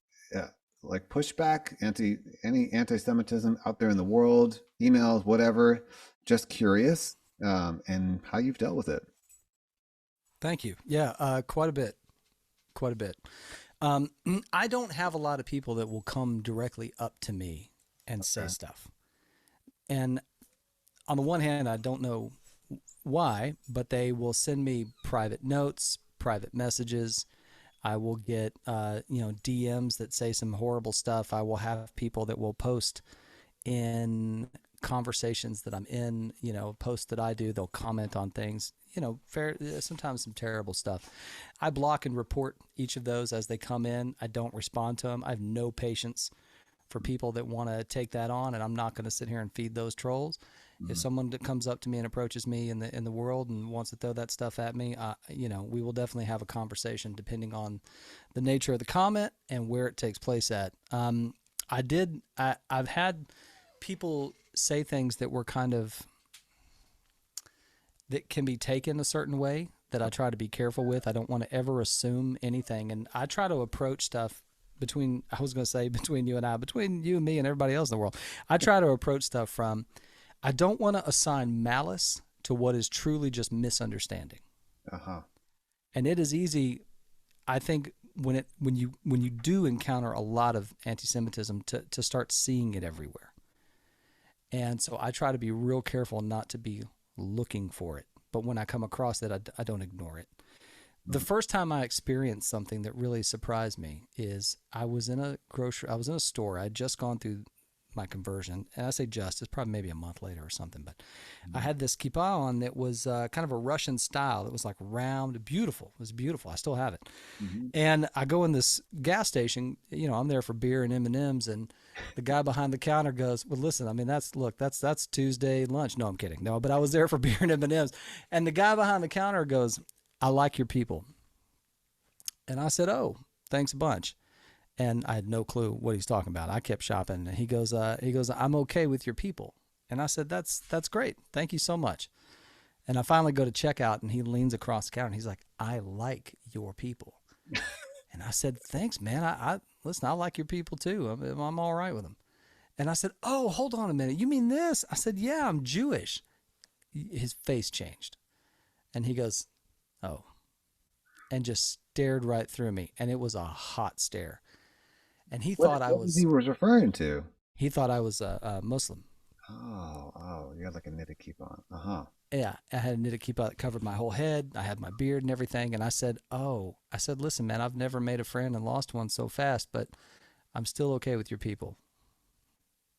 like pushback, any anti-Semitism out there in the world, emails, whatever? Just curious, and how you've dealt with it. Thank you. Yeah, quite a bit. Quite a bit. I don't have a lot of people that will come directly up to me and say Okay. stuff. And on the one hand, I don't know why, but they will send me private notes, private messages. I will get, DMs that say some horrible stuff. I will have people that will post in conversations that I'm in, posts that I do. They'll comment on things, sometimes some terrible stuff. I block and report each of those as they come in. I don't respond to them. I have no patience for people that want to take that on, and I'm not going to sit here and feed those trolls. If Mhm. someone that comes up to me and approaches me in the world and wants to throw that stuff at me, we will definitely have a conversation depending on the nature of the comment and where it takes place at. I've had people say things that were that can be taken a certain way that I try to be careful with. I don't want to ever assume anything, and I try to approach stuff between you and I, between you and me and everybody else in the world. I try to approach stuff from, I don't want to assign malice to what is truly just misunderstanding. Uh-huh. And it is easy, I think, when you do encounter a lot of anti-Semitism to start seeing it everywhere. And so I try to be real careful not to be looking for it. But when I come across it, I don't ignore it. The Mm-hmm. first time I experienced something that really surprised me is I was in a store. I'd just gone through my conversion. And I say just, it's probably maybe a month later or something. But I had this kippah on that was kind of a Russian style. It was like round, beautiful. It was beautiful. I still have it. Mm-hmm. And I go in this gas station, I'm there for beer and M&Ms, and the guy behind the counter goes, "Well, listen, I mean, that's Tuesday lunch." No, I'm kidding. No, but I was there for beer and M&Ms. And the guy behind the counter goes, "I like your people." And I said, "Oh, thanks a bunch." And I had no clue what he's talking about. I kept shopping, and he goes, "I'm okay with your people." And I said, "That's great. Thank you so much." And I finally go to checkout, and he leans across the counter, and he's like, "I like your people." And I said, "Thanks, man. I listen. I like your people too. I'm all right with them." And I said, "Oh, hold on a minute. You mean this?" I said, "Yeah, I'm Jewish." His face changed, and he goes, "Oh," and just stared right through me, and it was a hot stare. And he What thought I what was he was was referring to? he thought I was a Muslim. Oh, you had like a knitted keep on. Uh-huh. Yeah, I had a knitted kippah that covered my whole head. I had my beard and everything. And I said, "Oh," I said, "Listen, man, I've never made a friend and lost one so fast, but I'm still okay with your people,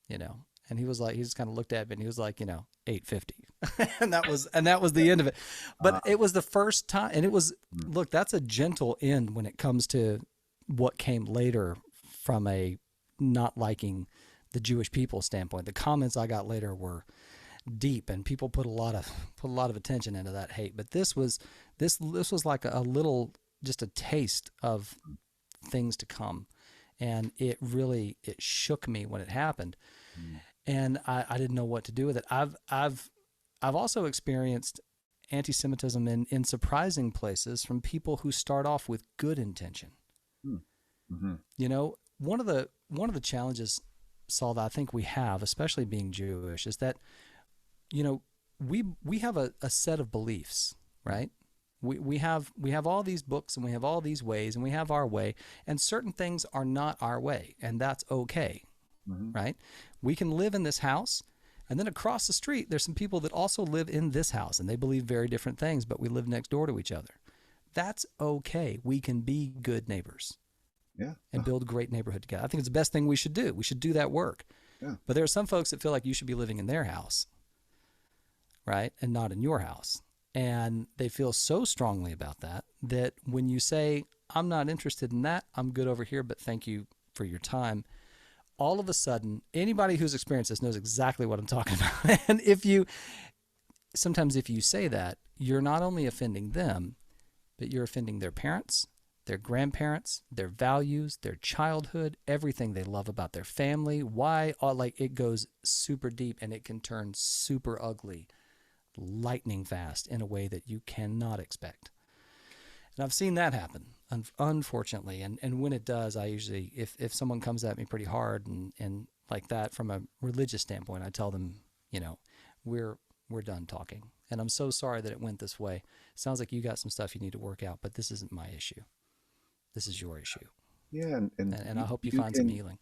you know." And he was like, he just kind of looked at me and he was like, 850. And that was the end of it. But Uh, it was the first time, and it was, mm, look, that's a gentle end when it comes to what came later from a not liking the Jewish people standpoint. The comments I got later were deep, and people put a lot of attention into that hate. But this was like a little, just a taste of things to come, and it shook me when it happened, mm, and I didn't know what to do with it. I've also experienced anti-Semitism in surprising places from people who start off with good intention. mm, mhm, One of the challenges, Saul, that I think we have, especially being Jewish, is that you know we have a set of beliefs, right? We have all these books, and we have all these ways, and we have our way, and certain things are not our way, and that's okay, mhm. right? We can live in this house, and then across the street there's some people that also live in this house, and they believe very different things, but we live next door to each other. That's okay. We can be good neighbors Yeah. and build a great neighborhood together. I think it's the best thing we should do. We should do that work. Yeah. But there are some folks that feel like you should be living in their house, right? And not in your house. And they feel so strongly about that that when you say, "I'm not interested in that, I'm good over here, but thank you for your time," all of a sudden, anybody who's experienced this knows exactly what I'm talking about. And sometimes if you say that, you're not only offending them, but you're offending their parents, their grandparents, their values, their childhood, everything they love about their family. Why? Like, it goes super deep, and it can turn super ugly lightning fast in a way that you cannot expect. And I've seen that happen, unfortunately. And when it does, I usually, if someone comes at me pretty hard and like that from a religious standpoint, I tell them, we're we're done talking. And I'm so sorry that it went this way. Sounds like you got some stuff you need to work out, but this isn't my issue. This is your issue. Yeah, and And I you, hope you you find some can. healing.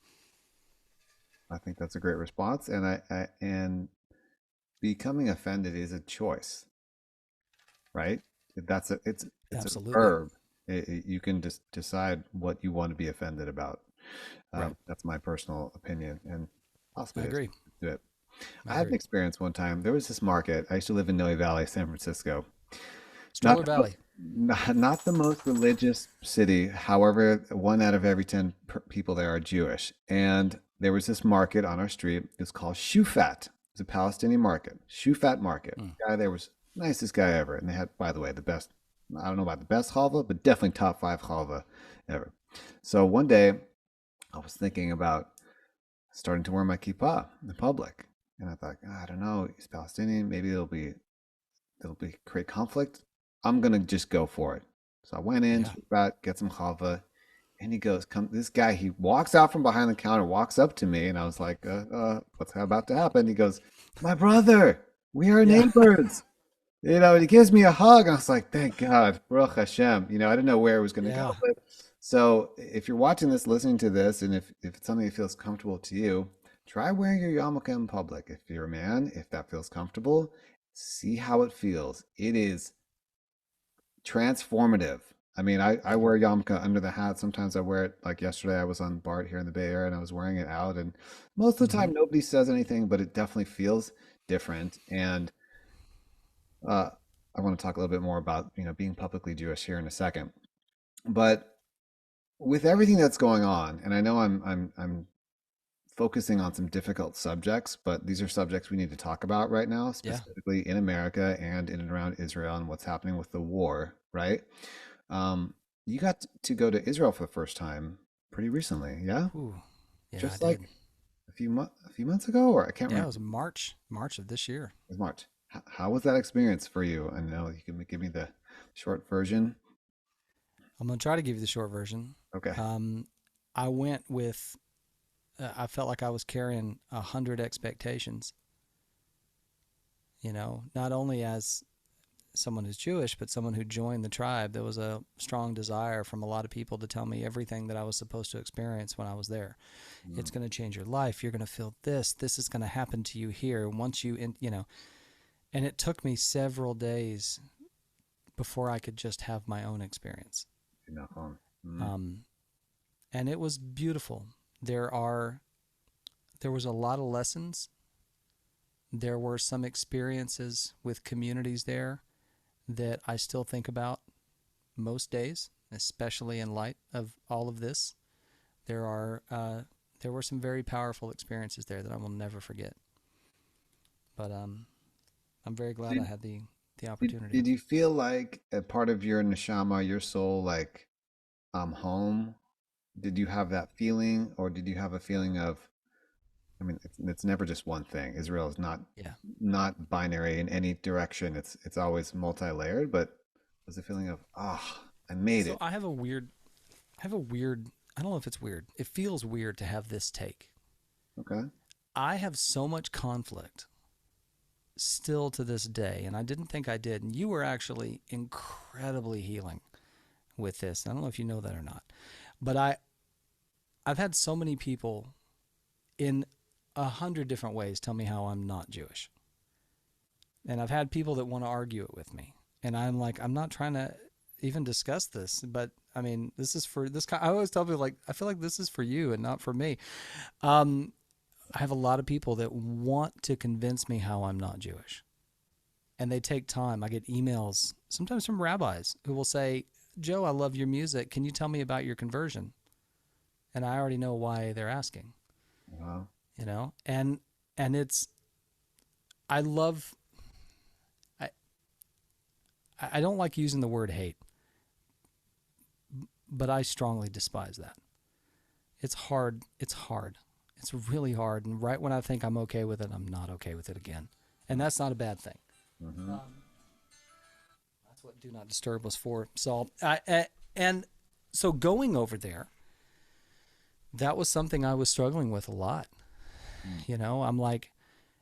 I think that's a great response, and and becoming offended is a choice, right? It's a Absolutely. verb. You can just decide what you want to be offended about. Right. That's my personal opinion, and I possibly there's agree. to it. I I had an agree. experience one time. There was this market. I used to live in Noe Valley, San Francisco. Not Stroller the, mo- Valley. not the most religious city. However, one out of every 10 people there are Jewish. And there was this market on our street. It's called Shufat. It's a Palestinian market. Shufat Market. Mm. Guy there was nicest guy ever. And they had, by the way, the best, I don't know about the best halva, but definitely top five halva ever. So one day I was thinking about starting to wear my kippah in public. And I thought, "Ah, I don't know, he's Palestinian. Maybe it'll be create conflict. I'm gonna just go for it." So I went in, Yeah. checked out, get some chava, and he goes, "Come!" This guy, he walks out from behind the counter, walks up to me, and I was like, "What's about to happen?" He goes, "My brother, we are Yeah. neighbors." And he gives me a hug. I was like, thank God, Baruch Hashem. I didn't know where it was going to go. Yeah. But so if you're watching this, listening to this, and if it's something that feels comfortable to you, try wearing your yarmulke in public. If you're a man, if that feels comfortable, see how it feels. It is transformative. I mean, I Yeah. wear yarmulke under the hat. Sometimes I wear it. Like yesterday, I was on BART here in the Bay Area, and I was wearing it out. And most of the Hmm. time, nobody says anything, but it definitely feels different. And uh, I want to talk a little bit more about being publicly Jewish here in a second. But with everything that's going on, and I know I'm focusing on some difficult subjects, but these are subjects we need to talk about right now, Yeah. specifically in America and in and around Israel and what's happening with the war, right? Um, you got to go to Israel for the first time pretty recently, yeah? Ooh. Yeah, I Just like did. a few months ago, or I can't Yeah, it remember. was March of this year. It was March. How was that experience for you? I know you can give me the short version. I'm gonna try to give you the short version. Okay. Um, I went with. I felt like I was carrying 100 expectations. Not only as someone who's Jewish, but someone who joined the tribe. There was a strong desire from a lot of people to tell me everything that I was supposed to experience when I was there. It's Mm, going to change your life. You're going to feel this. This is going to happen to you here. Once and it took me several days before I could just have my own experience. enough on. Mm, Um, and it was beautiful. There was a lot of lessons. There were some experiences with communities there that I still think about most days, especially in light of all of this. There are there were some very powerful experiences there that I will never forget. But I'm very glad I Did, had the did opportunity. did you feel like a part of your neshama, your soul, like I'm home? Did you have that feeling, or did you have a feeling of? I mean, it's never just one thing. Israel is Yeah. not binary in any direction. It's always multi-layered. But was a feeling of I made So it. I have a weird. I don't know if it's weird. It feels weird to have this take. Okay. I have so much conflict still to this day, and I didn't think I did. And you were actually incredibly healing with this. I don't know if you know that or not, but I've had so many people in 100 different ways tell me how I'm not Jewish, and I've had people that want to argue it with me, and I'm like, I'm not trying to even discuss this, but I mean, this is for this. I always tell people like, I feel like this is for you and not for me. Um, I have a lot of people that want to convince me how I'm not Jewish, and they take time. I get emails sometimes from rabbis who will say, Joe, I love your music. Can you tell me about your conversion? And I already know why they're asking, Wow. and it's, I love, I, I don't like using the word hate, but I strongly despise that. It's hard. It's hard. It's really hard. And right when I think I'm okay with it, I'm not okay with it again. And that's not a bad thing. Mm-hmm. Um, that's what Do Not Disturb was for. And so going over there, that was something I was struggling with a lot. I'm like,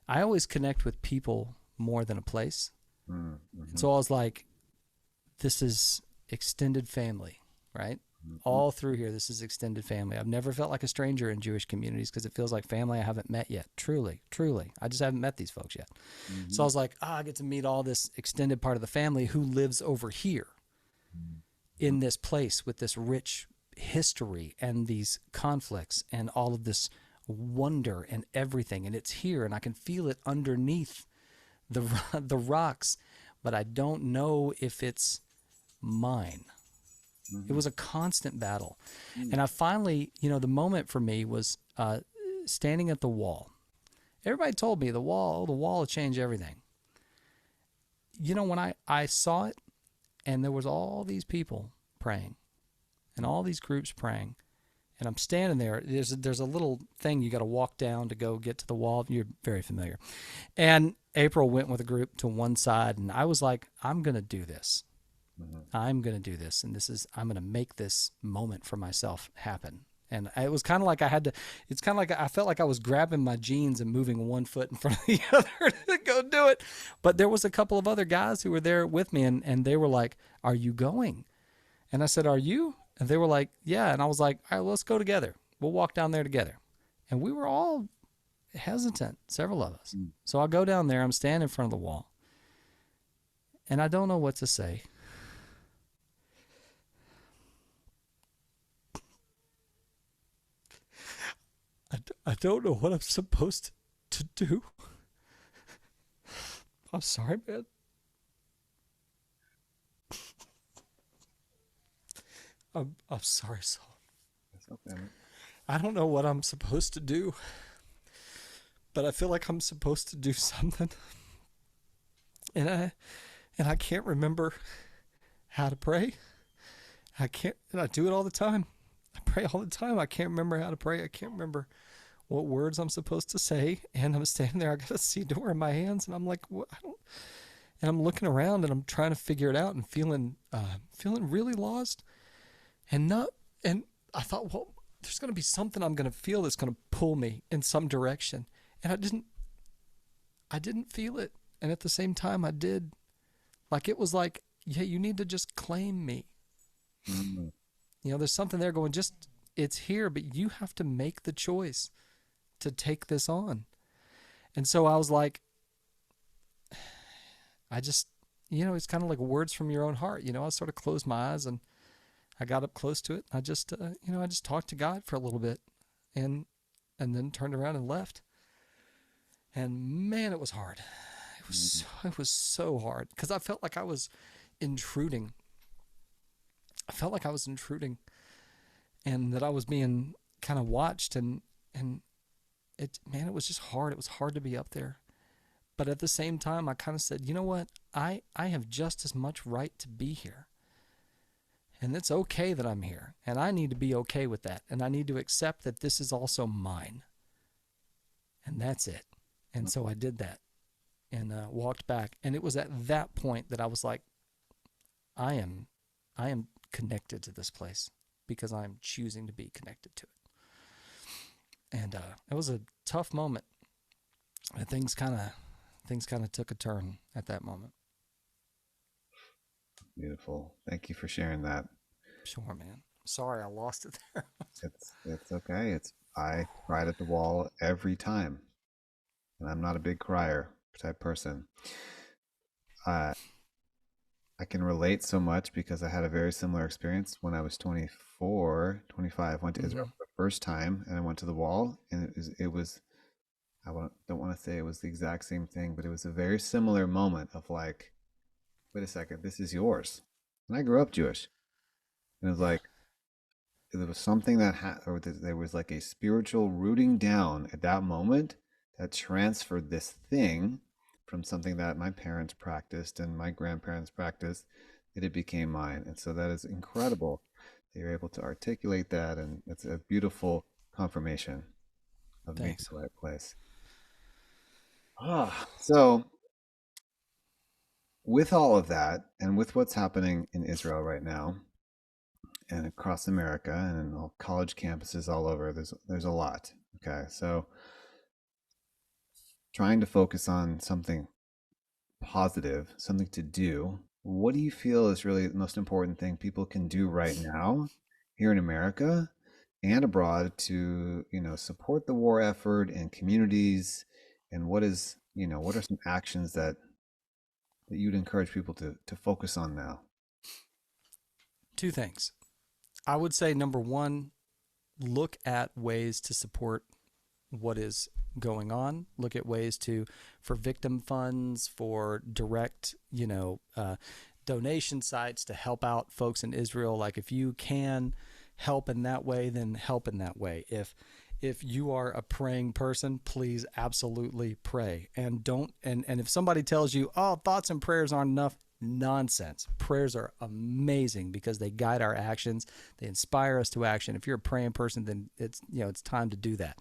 I always connect with people more than a place. And Mm-hmm. so I was like, this is extended family, right? Mm-hmm. All through here, this is extended family. I've never felt like a stranger in Jewish communities because it feels like family I haven't met yet. Truly, truly. I just haven't met these folks yet. So I Mm-hmm. was like, I get to meet all this extended part of the family who lives over here in this place with this rich history and these conflicts and all of this wonder and everything. And it's here and I can feel it underneath the, the rocks, but I don't know if it's mine. It Mm-hmm. was a constant battle. Mm-hmm. And I finally, the moment for me was standing at the wall. Everybody told me the wall will change everything. When I saw it and there was all these people praying and all these groups praying and I'm standing there. There's a little thing you got to walk down to go get to the wall. You're very familiar. And April went with a group to one side and I was like, I'm going to do this. Mm-hmm. I'm going to do this. And I'm going to make this moment for myself happen. And it was kind of like it's kind of like I felt like I was grabbing my jeans and moving one foot in front of the other to go do it. But there was a couple of other guys who were there with me, and they were like, "Are you going?" And I said, "Are you?" And they were like, "Yeah." And I was like, "All right, let's go together. We'll walk down there together." And we were all hesitant, several of us. Mm. So I go down there, I'm standing in front of the wall, and I don't know what to say. I don't know what I'm supposed to do. I'm sorry, man. I'm sorry, Saul. That's okay, man. I don't know what I'm supposed to do, but I feel like I'm supposed to do something. And I can't remember how to pray. I can't, and I do it all the time. I pray all the time. I can't remember how to pray. I can't remember what words I'm supposed to say. And I'm standing there. I got a door in my hands, and I'm like, what? I don't. And I'm looking around, and I'm trying to figure it out, and feeling really lost. And not. And I thought, well, there's going to be something I'm going to feel that's going to pull me in some direction. And I didn't. I didn't feel it. And at the same time, I did. Like it was like, yeah, you need to just claim me. Mm-hmm. You know, there's something there going, just, it's here, but you have to make the choice to take this on. And so I was like, I just, it's kind of like words from your own heart. I sort of closed my eyes and I got up close to it. I just, I just talked to God for a little bit and then turned around and left. And man, it was hard. It was so hard because I felt like I was intruding. And that I was being kind of watched and it was just hard. It was hard to be up there. But at the same time, I kind of said, you know what? I have just as much right to be here. And it's okay that I'm here. And I need to be okay with that. And I need to accept that this is also mine. And that's it. And so I did that and walked back. And it was at that point that I was like, I am connected to this place because I'm choosing to be connected to it. And it was a tough moment. And things kind of took a turn at that moment. Beautiful. Thank you for sharing that. Sure, man. Sorry, I lost it there. It's okay. I cried at the wall every time, and I'm not a big crier type person. Uh, I can relate so much because I had a very similar experience when I was 24, 25. Went to Israel for the first time, and I went to the wall, and don't want to say it was the exact same thing, but it was a very similar moment of like, wait a second, this is yours. And I grew up Jewish, and it was like there was something or there was like a spiritual rooting down at that moment that transferred this thing from something that my parents practiced and my grandparents practiced, that it became mine. And so that is incredible that you're able to articulate that, and it's a beautiful confirmation of being in Thanks. the right place. So with all of that, and with what's happening in Israel right now, and across America, and in all college campuses all over, there's a lot. Okay, so trying to focus on something positive, something to do. What do you feel is really the most important thing people can do right now here in America and abroad to, support the war effort and communities? And what are some actions that you'd encourage people to focus on now? Two things. I would say number one, look at ways to support what is going on. Look at ways for victim funds, for direct, donation sites to help out folks in Israel. Like if you can help in that way, then help in that way. If you are a praying person, please absolutely pray. And if somebody tells you, oh, thoughts and prayers aren't enough, nonsense. Prayers are amazing because they guide our actions. They inspire us to action. If you're a praying person, then it's time to do that.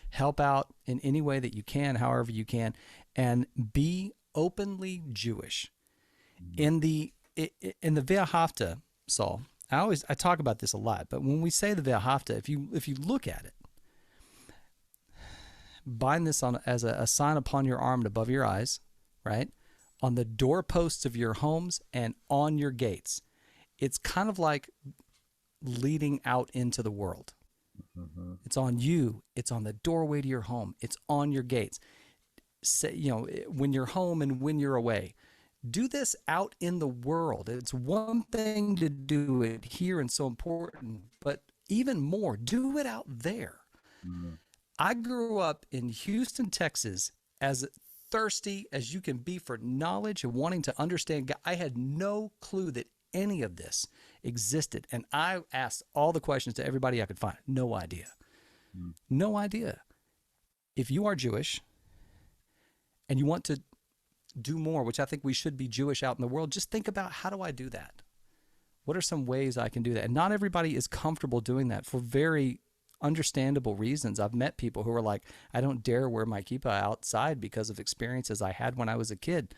Help out in any way that you can, however you can, and be openly Jewish. In the Via Hafta, Saul, I talk about this a lot, but when we say the Ve'ahavta, if you look at it, bind this on as a sign upon your arm and above your eyes, right? On the doorposts of your homes and on your gates. It's kind of like leading out into the world. Mm-hmm. It's on you. It's on the doorway to your home. It's on your gates. Say, when you're home and when you're away. Do this out in the world. It's one thing to do it here and so important, but even more, do it out there. Mm-hmm. I grew up in Houston, Texas, as thirsty as you can be for knowledge and wanting to understand God. I had no clue that any of this existed. And I asked all the questions to everybody I could find. No idea. Mm-hmm. No idea. If you are Jewish and you want to do more, which I think we should be Jewish out in the world, just think about, how do I do that? What are some ways I can do that? And not everybody is comfortable doing that for very understandable reasons. I've met people who are like, I don't dare wear my kippah outside because of experiences I had when I was a kid.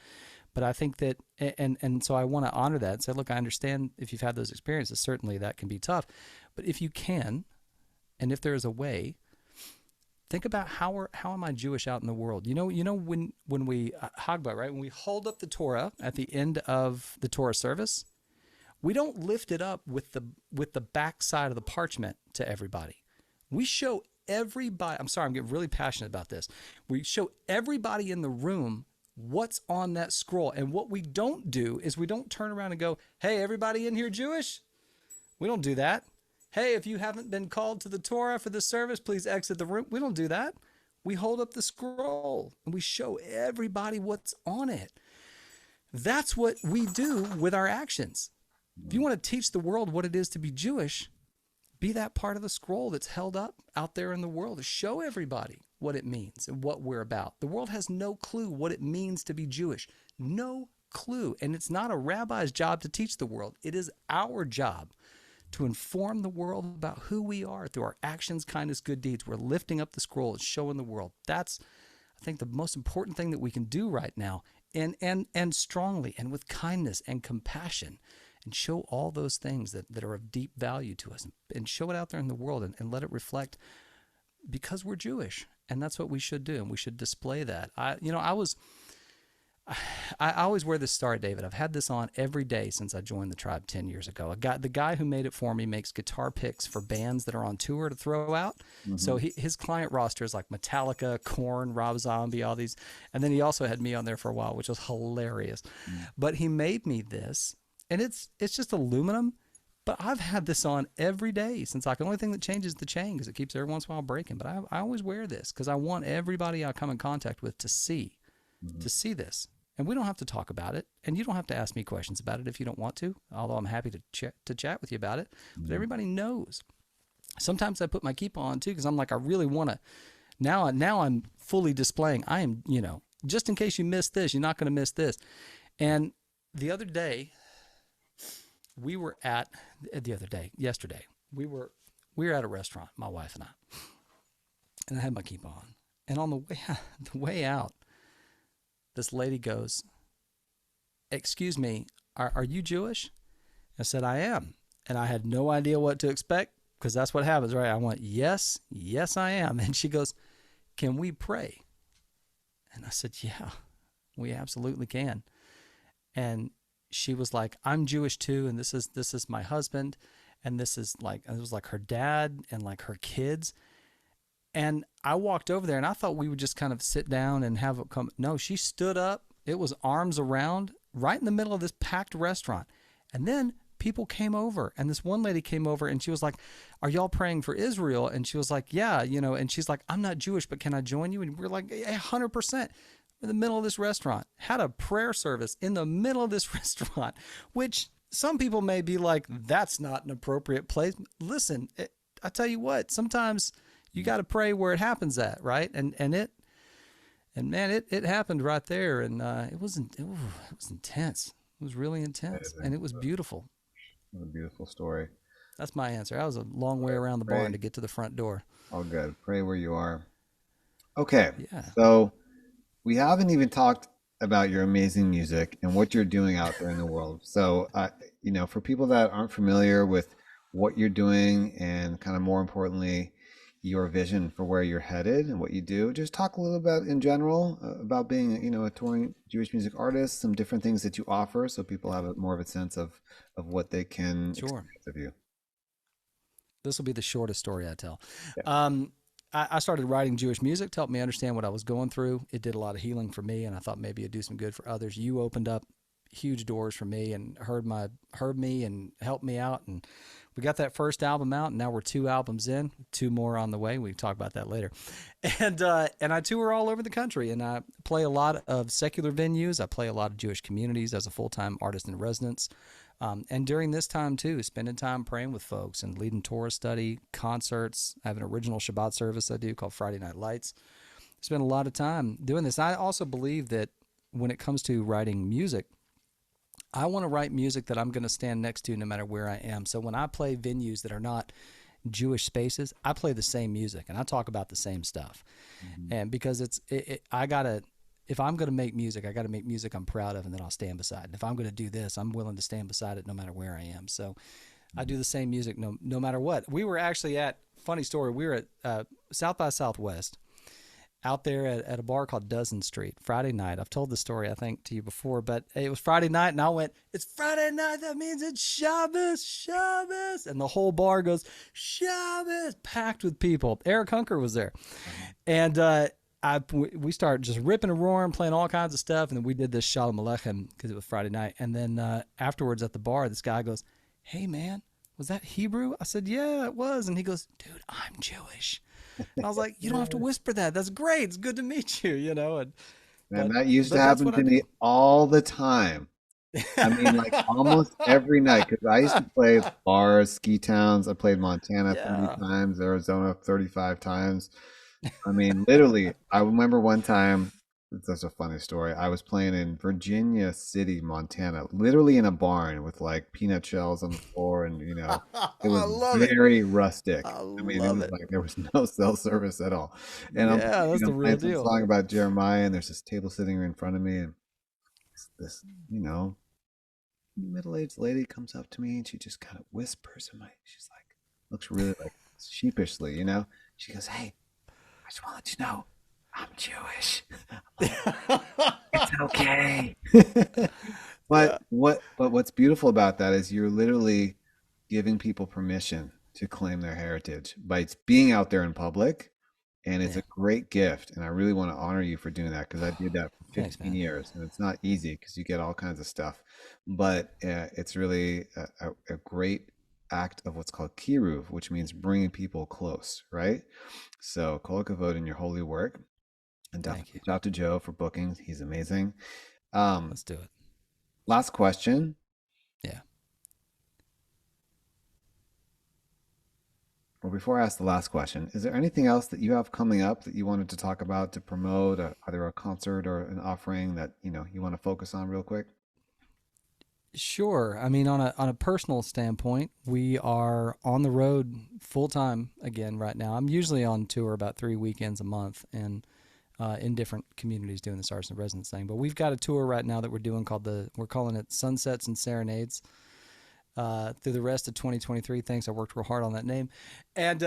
But I think that, and so I want to honor that and say, look, I understand if you've had those experiences, certainly that can be tough. But if you can, and if there is a way, think about how am I Jewish out in the world? When we Hagbah, right? When we hold up the Torah at the end of the Torah service, we don't lift it up with the back side of the parchment to everybody. We show everybody. I'm sorry, I'm getting really passionate about this. We show everybody in the room what's on that scroll, and what we don't do is we don't turn around and go, "Hey, everybody in here Jewish?" We don't do that. Hey, if you haven't been called to the Torah for this service, please exit the room. We don't do that. We hold up the scroll and we show everybody what's on it. That's what we do with our actions. If you want to teach the world what it is to be Jewish, be that part of the scroll that's held up out there in the world to show everybody what it means and what we're about. The world has no clue what it means to be Jewish. No clue. And it's not a rabbi's job to teach the world. It is our job to inform the world about who we are through our actions, kindness, good deeds. We're lifting up the scroll and showing the world. That's, I think, the most important thing that we can do right now, and strongly and with kindness and compassion, and show all those things that are of deep value to us, and show it out there in the world, and let it reflect, because we're Jewish, and that's what we should do, and we should display that. I always wear this Star of David. I've had this on every day since I joined the tribe 10 years ago. The guy who made it for me makes guitar picks for bands that are on tour to throw out. Mm-hmm. So his client roster is like Metallica, Korn, Rob Zombie, all these. And then he also had me on there for a while, which was hilarious. Mm-hmm. But he made me this, and it's just aluminum. But I've had this on every day since, like, the only thing that changes the chain because it keeps every once in a while breaking. But I always wear this because I want everybody I come in contact with to see this. And we don't have to talk about it, and you don't have to ask me questions about it if you don't want to, although I'm happy to chat with you about it. But everybody knows. Sometimes I put my kippah on too because I'm like, I really want to. Now I'm fully displaying. I am, just in case you missed this, you're not going to miss this. And yesterday, we were at a restaurant, my wife and I had my kippah on. And on the way out, this lady goes, "Excuse me, are you Jewish?" I said, "I am." And I had no idea what to expect because that's what happens, right? I went, yes, I am. And she goes, "Can we pray?" And I said, "Yeah, we absolutely can." And she was like, "I'm Jewish too, and this is my husband, and it was like her dad and like her kids." And I walked over there, and I thought we would just kind of sit down and have it come. No, she stood up. It was arms around right in the middle of this packed restaurant. And then people came over, and this one lady came over, and she was like, "Are y'all praying for Israel?" And she was like, "Yeah, and she's like, "I'm not Jewish, but can I join you?" And we're like, 100%. In the middle of this restaurant, had a prayer service in the middle of this restaurant, which some people may be like, that's not an appropriate place. Listen, I tell you what, sometimes you got to pray where it happens at, right? And man, it happened right there, and it was intense. It was really intense, and it was beautiful. What a beautiful story. That's my answer. That was a long way around the barn to get to the front door. All good. Pray where you are. Okay. Yeah. So we haven't even talked about your amazing music and what you're doing out there in the world. So for people that aren't familiar with what you're doing and kind of more importantly, your vision for where you're headed and what you do, just talk a little bit in general about being, a touring Jewish music artist, some different things that you offer so people have more of a sense of what they can Sure. experience of you. This will be the shortest story I tell. Yeah. Um, I started writing Jewish music to help me understand what I was going through. It did a lot of healing for me, and I thought maybe it'd do some good for others. You opened up huge doors for me and heard me and helped me out. And we got that first album out, and now we're 2 albums in, 2 more on the way. We can talk about that later. And I tour all over the country, and I play a lot of secular venues. I play a lot of Jewish communities as a full time artist in residence. And during this time too, spending time praying with folks and leading Torah study, concerts. I have an original Shabbat service I do called Friday Night Lights. Spend a lot of time doing this. I also believe that when it comes to writing music, I want to write music that I'm going to stand next to no matter where I am. So when I play venues that are not Jewish spaces, I play the same music and I talk about the same stuff. Mhm. And because I gotta, if I'm gonna make music, I gotta make music I'm proud of, and then I'll stand beside. And if I'm gonna do this, I'm willing to stand beside it no matter where I am. So I do the same music no matter what. We were actually at, funny story. We were at South by Southwest out there at a bar called Dozen Street Friday night. I've told the story I think to you before, but it was Friday night, and I went, "It's Friday night. That means it's Shabbos, Shabbos," and the whole bar goes Shabbos, packed with people. Eric Hunker was there, and we started just ripping and roaring, playing all kinds of stuff, and then we did this Shalom Aleichem because it was Friday night, and then afterwards at the bar, this guy goes, "Hey man, was that Hebrew?" I said, "Yeah, it was," and he goes, "Dude, I'm Jewish." And I was like, "You don't have to whisper that. That's great. It's good to meet you, you know." And And that used to but that's happen what I to me do. all the time. I mean, like almost every night, because I used to play bars, ski towns. I played Montana 30 Yeah. times, Arizona 35 times. I mean, literally, I remember one time, it's such a funny story. I was playing in Virginia City, Montana, literally in a barn with like peanut shells on the floor, and it I was love it. very rustic. I I mean, it love was it. like there was no cell service at all. And I'm Yeah, that's the I'm real playing some deal. song about Jeremiah, and there's this table sitting in front of me, and this, middle-aged lady comes up to me and she just kind of whispers in my, she's like, looks really like sheepishly, she goes, "Hey, I just want to let you know I'm Jewish." I'm like, "It's okay." But Yeah. what's beautiful about that is you're literally giving people permission to claim their heritage by being out there in public, and it's Yeah. a great gift, and I really want to honor you for doing that because I did that for Thanks, 15 man. years, and it's not easy because you get all kinds of stuff, but it's really a great act of what's called kiruv, which means bringing people close, right? So kol hakavod in your holy work, and Thank definitely you. reach out to Joe for bookings. He's amazing. Um, Let's do it. Last question. Yeah. Well, before I ask the last question, is there anything else that you have coming up that you wanted to talk about to promote, either a concert or an offering that you want to focus on real quick? Sure. I mean, on a personal standpoint, we are on the road full time again right now. I'm usually on tour about 3 weekends a month, and in different communities doing this artist in residence thing. But we've got a tour right now that we're doing called we're calling it Sunsets and Serenades through the rest of 2023. Thanks, I worked real hard on that name. And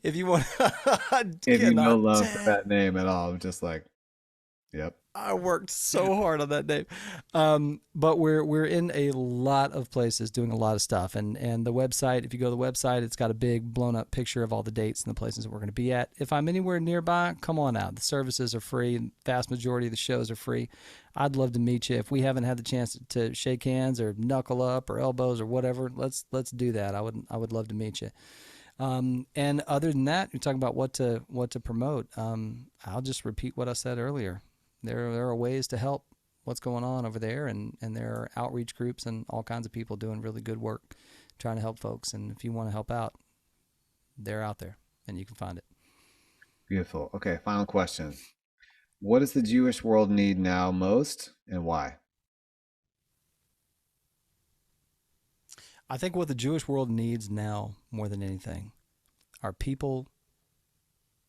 if you want, I If you no cannot. love for that name at all, I'm just like, yep. I worked so hard on that name, but we're in a lot of places doing a lot of stuff, and the website. If you go to the website, it's got a big blown up picture of all the dates and the places that we're going to be at. If I'm anywhere nearby, come on out. The services are free. The vast majority of the shows are free. I'd love to meet you. If we haven't had the chance to shake hands or knuckle up or elbows or whatever, let's do that. I would love to meet you. And other than that, you're talking about what to promote. I'll just repeat what I said earlier. There are ways to help what's going on over there, and there are outreach groups and all kinds of people doing really good work trying to help folks. And if you want to help out, they're out there and you can find it. Beautiful. Okay, final question. What does the Jewish world need now most and why? I think what the Jewish world needs now more than anything are people,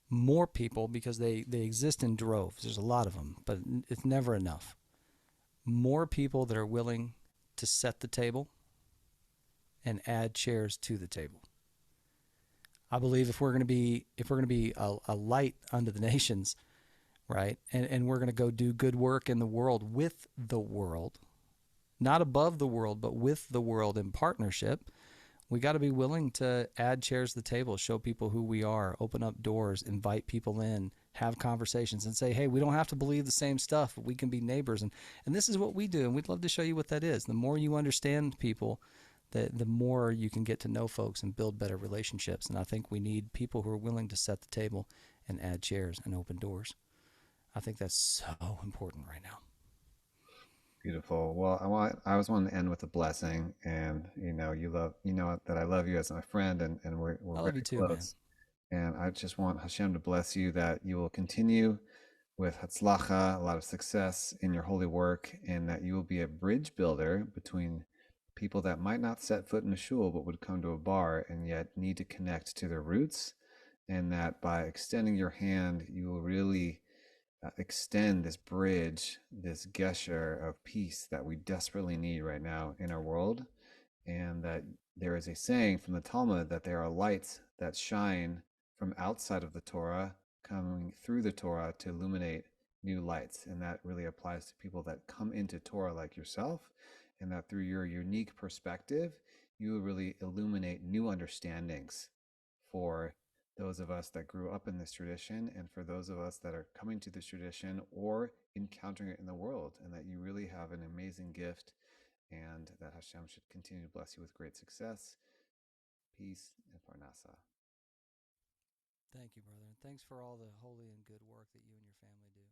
more people, because they exist in droves. There's a lot of them, but it's never enough. More people that are willing to set the table and add chairs to the table. I believe if we're going to be a light unto the nations, right, and we're going to go do good work in the world with the world, not above the world, but with the world in partnership, we got to be willing to add chairs to the table, show people who we are, open up doors, invite people in, have conversations, and say, hey, we don't have to believe the same stuff, but we can be neighbors. And this is what we do, and we'd love to show you what that is. The more you understand people, the more you can get to know folks and build better relationships. And I think we need people who are willing to set the table and add chairs and open doors. I think that's so important right now. Beautiful. Well, I always want to end with a blessing, and you know that I love you as my friend, and we're I love very you too, man. close. And I just want Hashem to bless you, that you will continue with Hatzlacha, a lot of success in your holy work, and that you will be a bridge builder between people that might not set foot in a shul but would come to a bar and yet need to connect to their roots, and that by extending your hand, you will really extend this bridge, this gesture of peace that we desperately need right now in our world. And that there is a saying from the Talmud that there are lights that shine from outside of the Torah coming through the Torah to illuminate new lights. And that really applies to people that come into Torah like yourself, and that through your unique perspective, you will really illuminate new understandings for those of us that grew up in this tradition, and for those of us that are coming to this tradition or encountering it in the world, and that you really have an amazing gift, and that Hashem should continue to bless you with great success, peace, and parnasa. Thank you, brother. And thanks for all the holy and good work that you and your family do.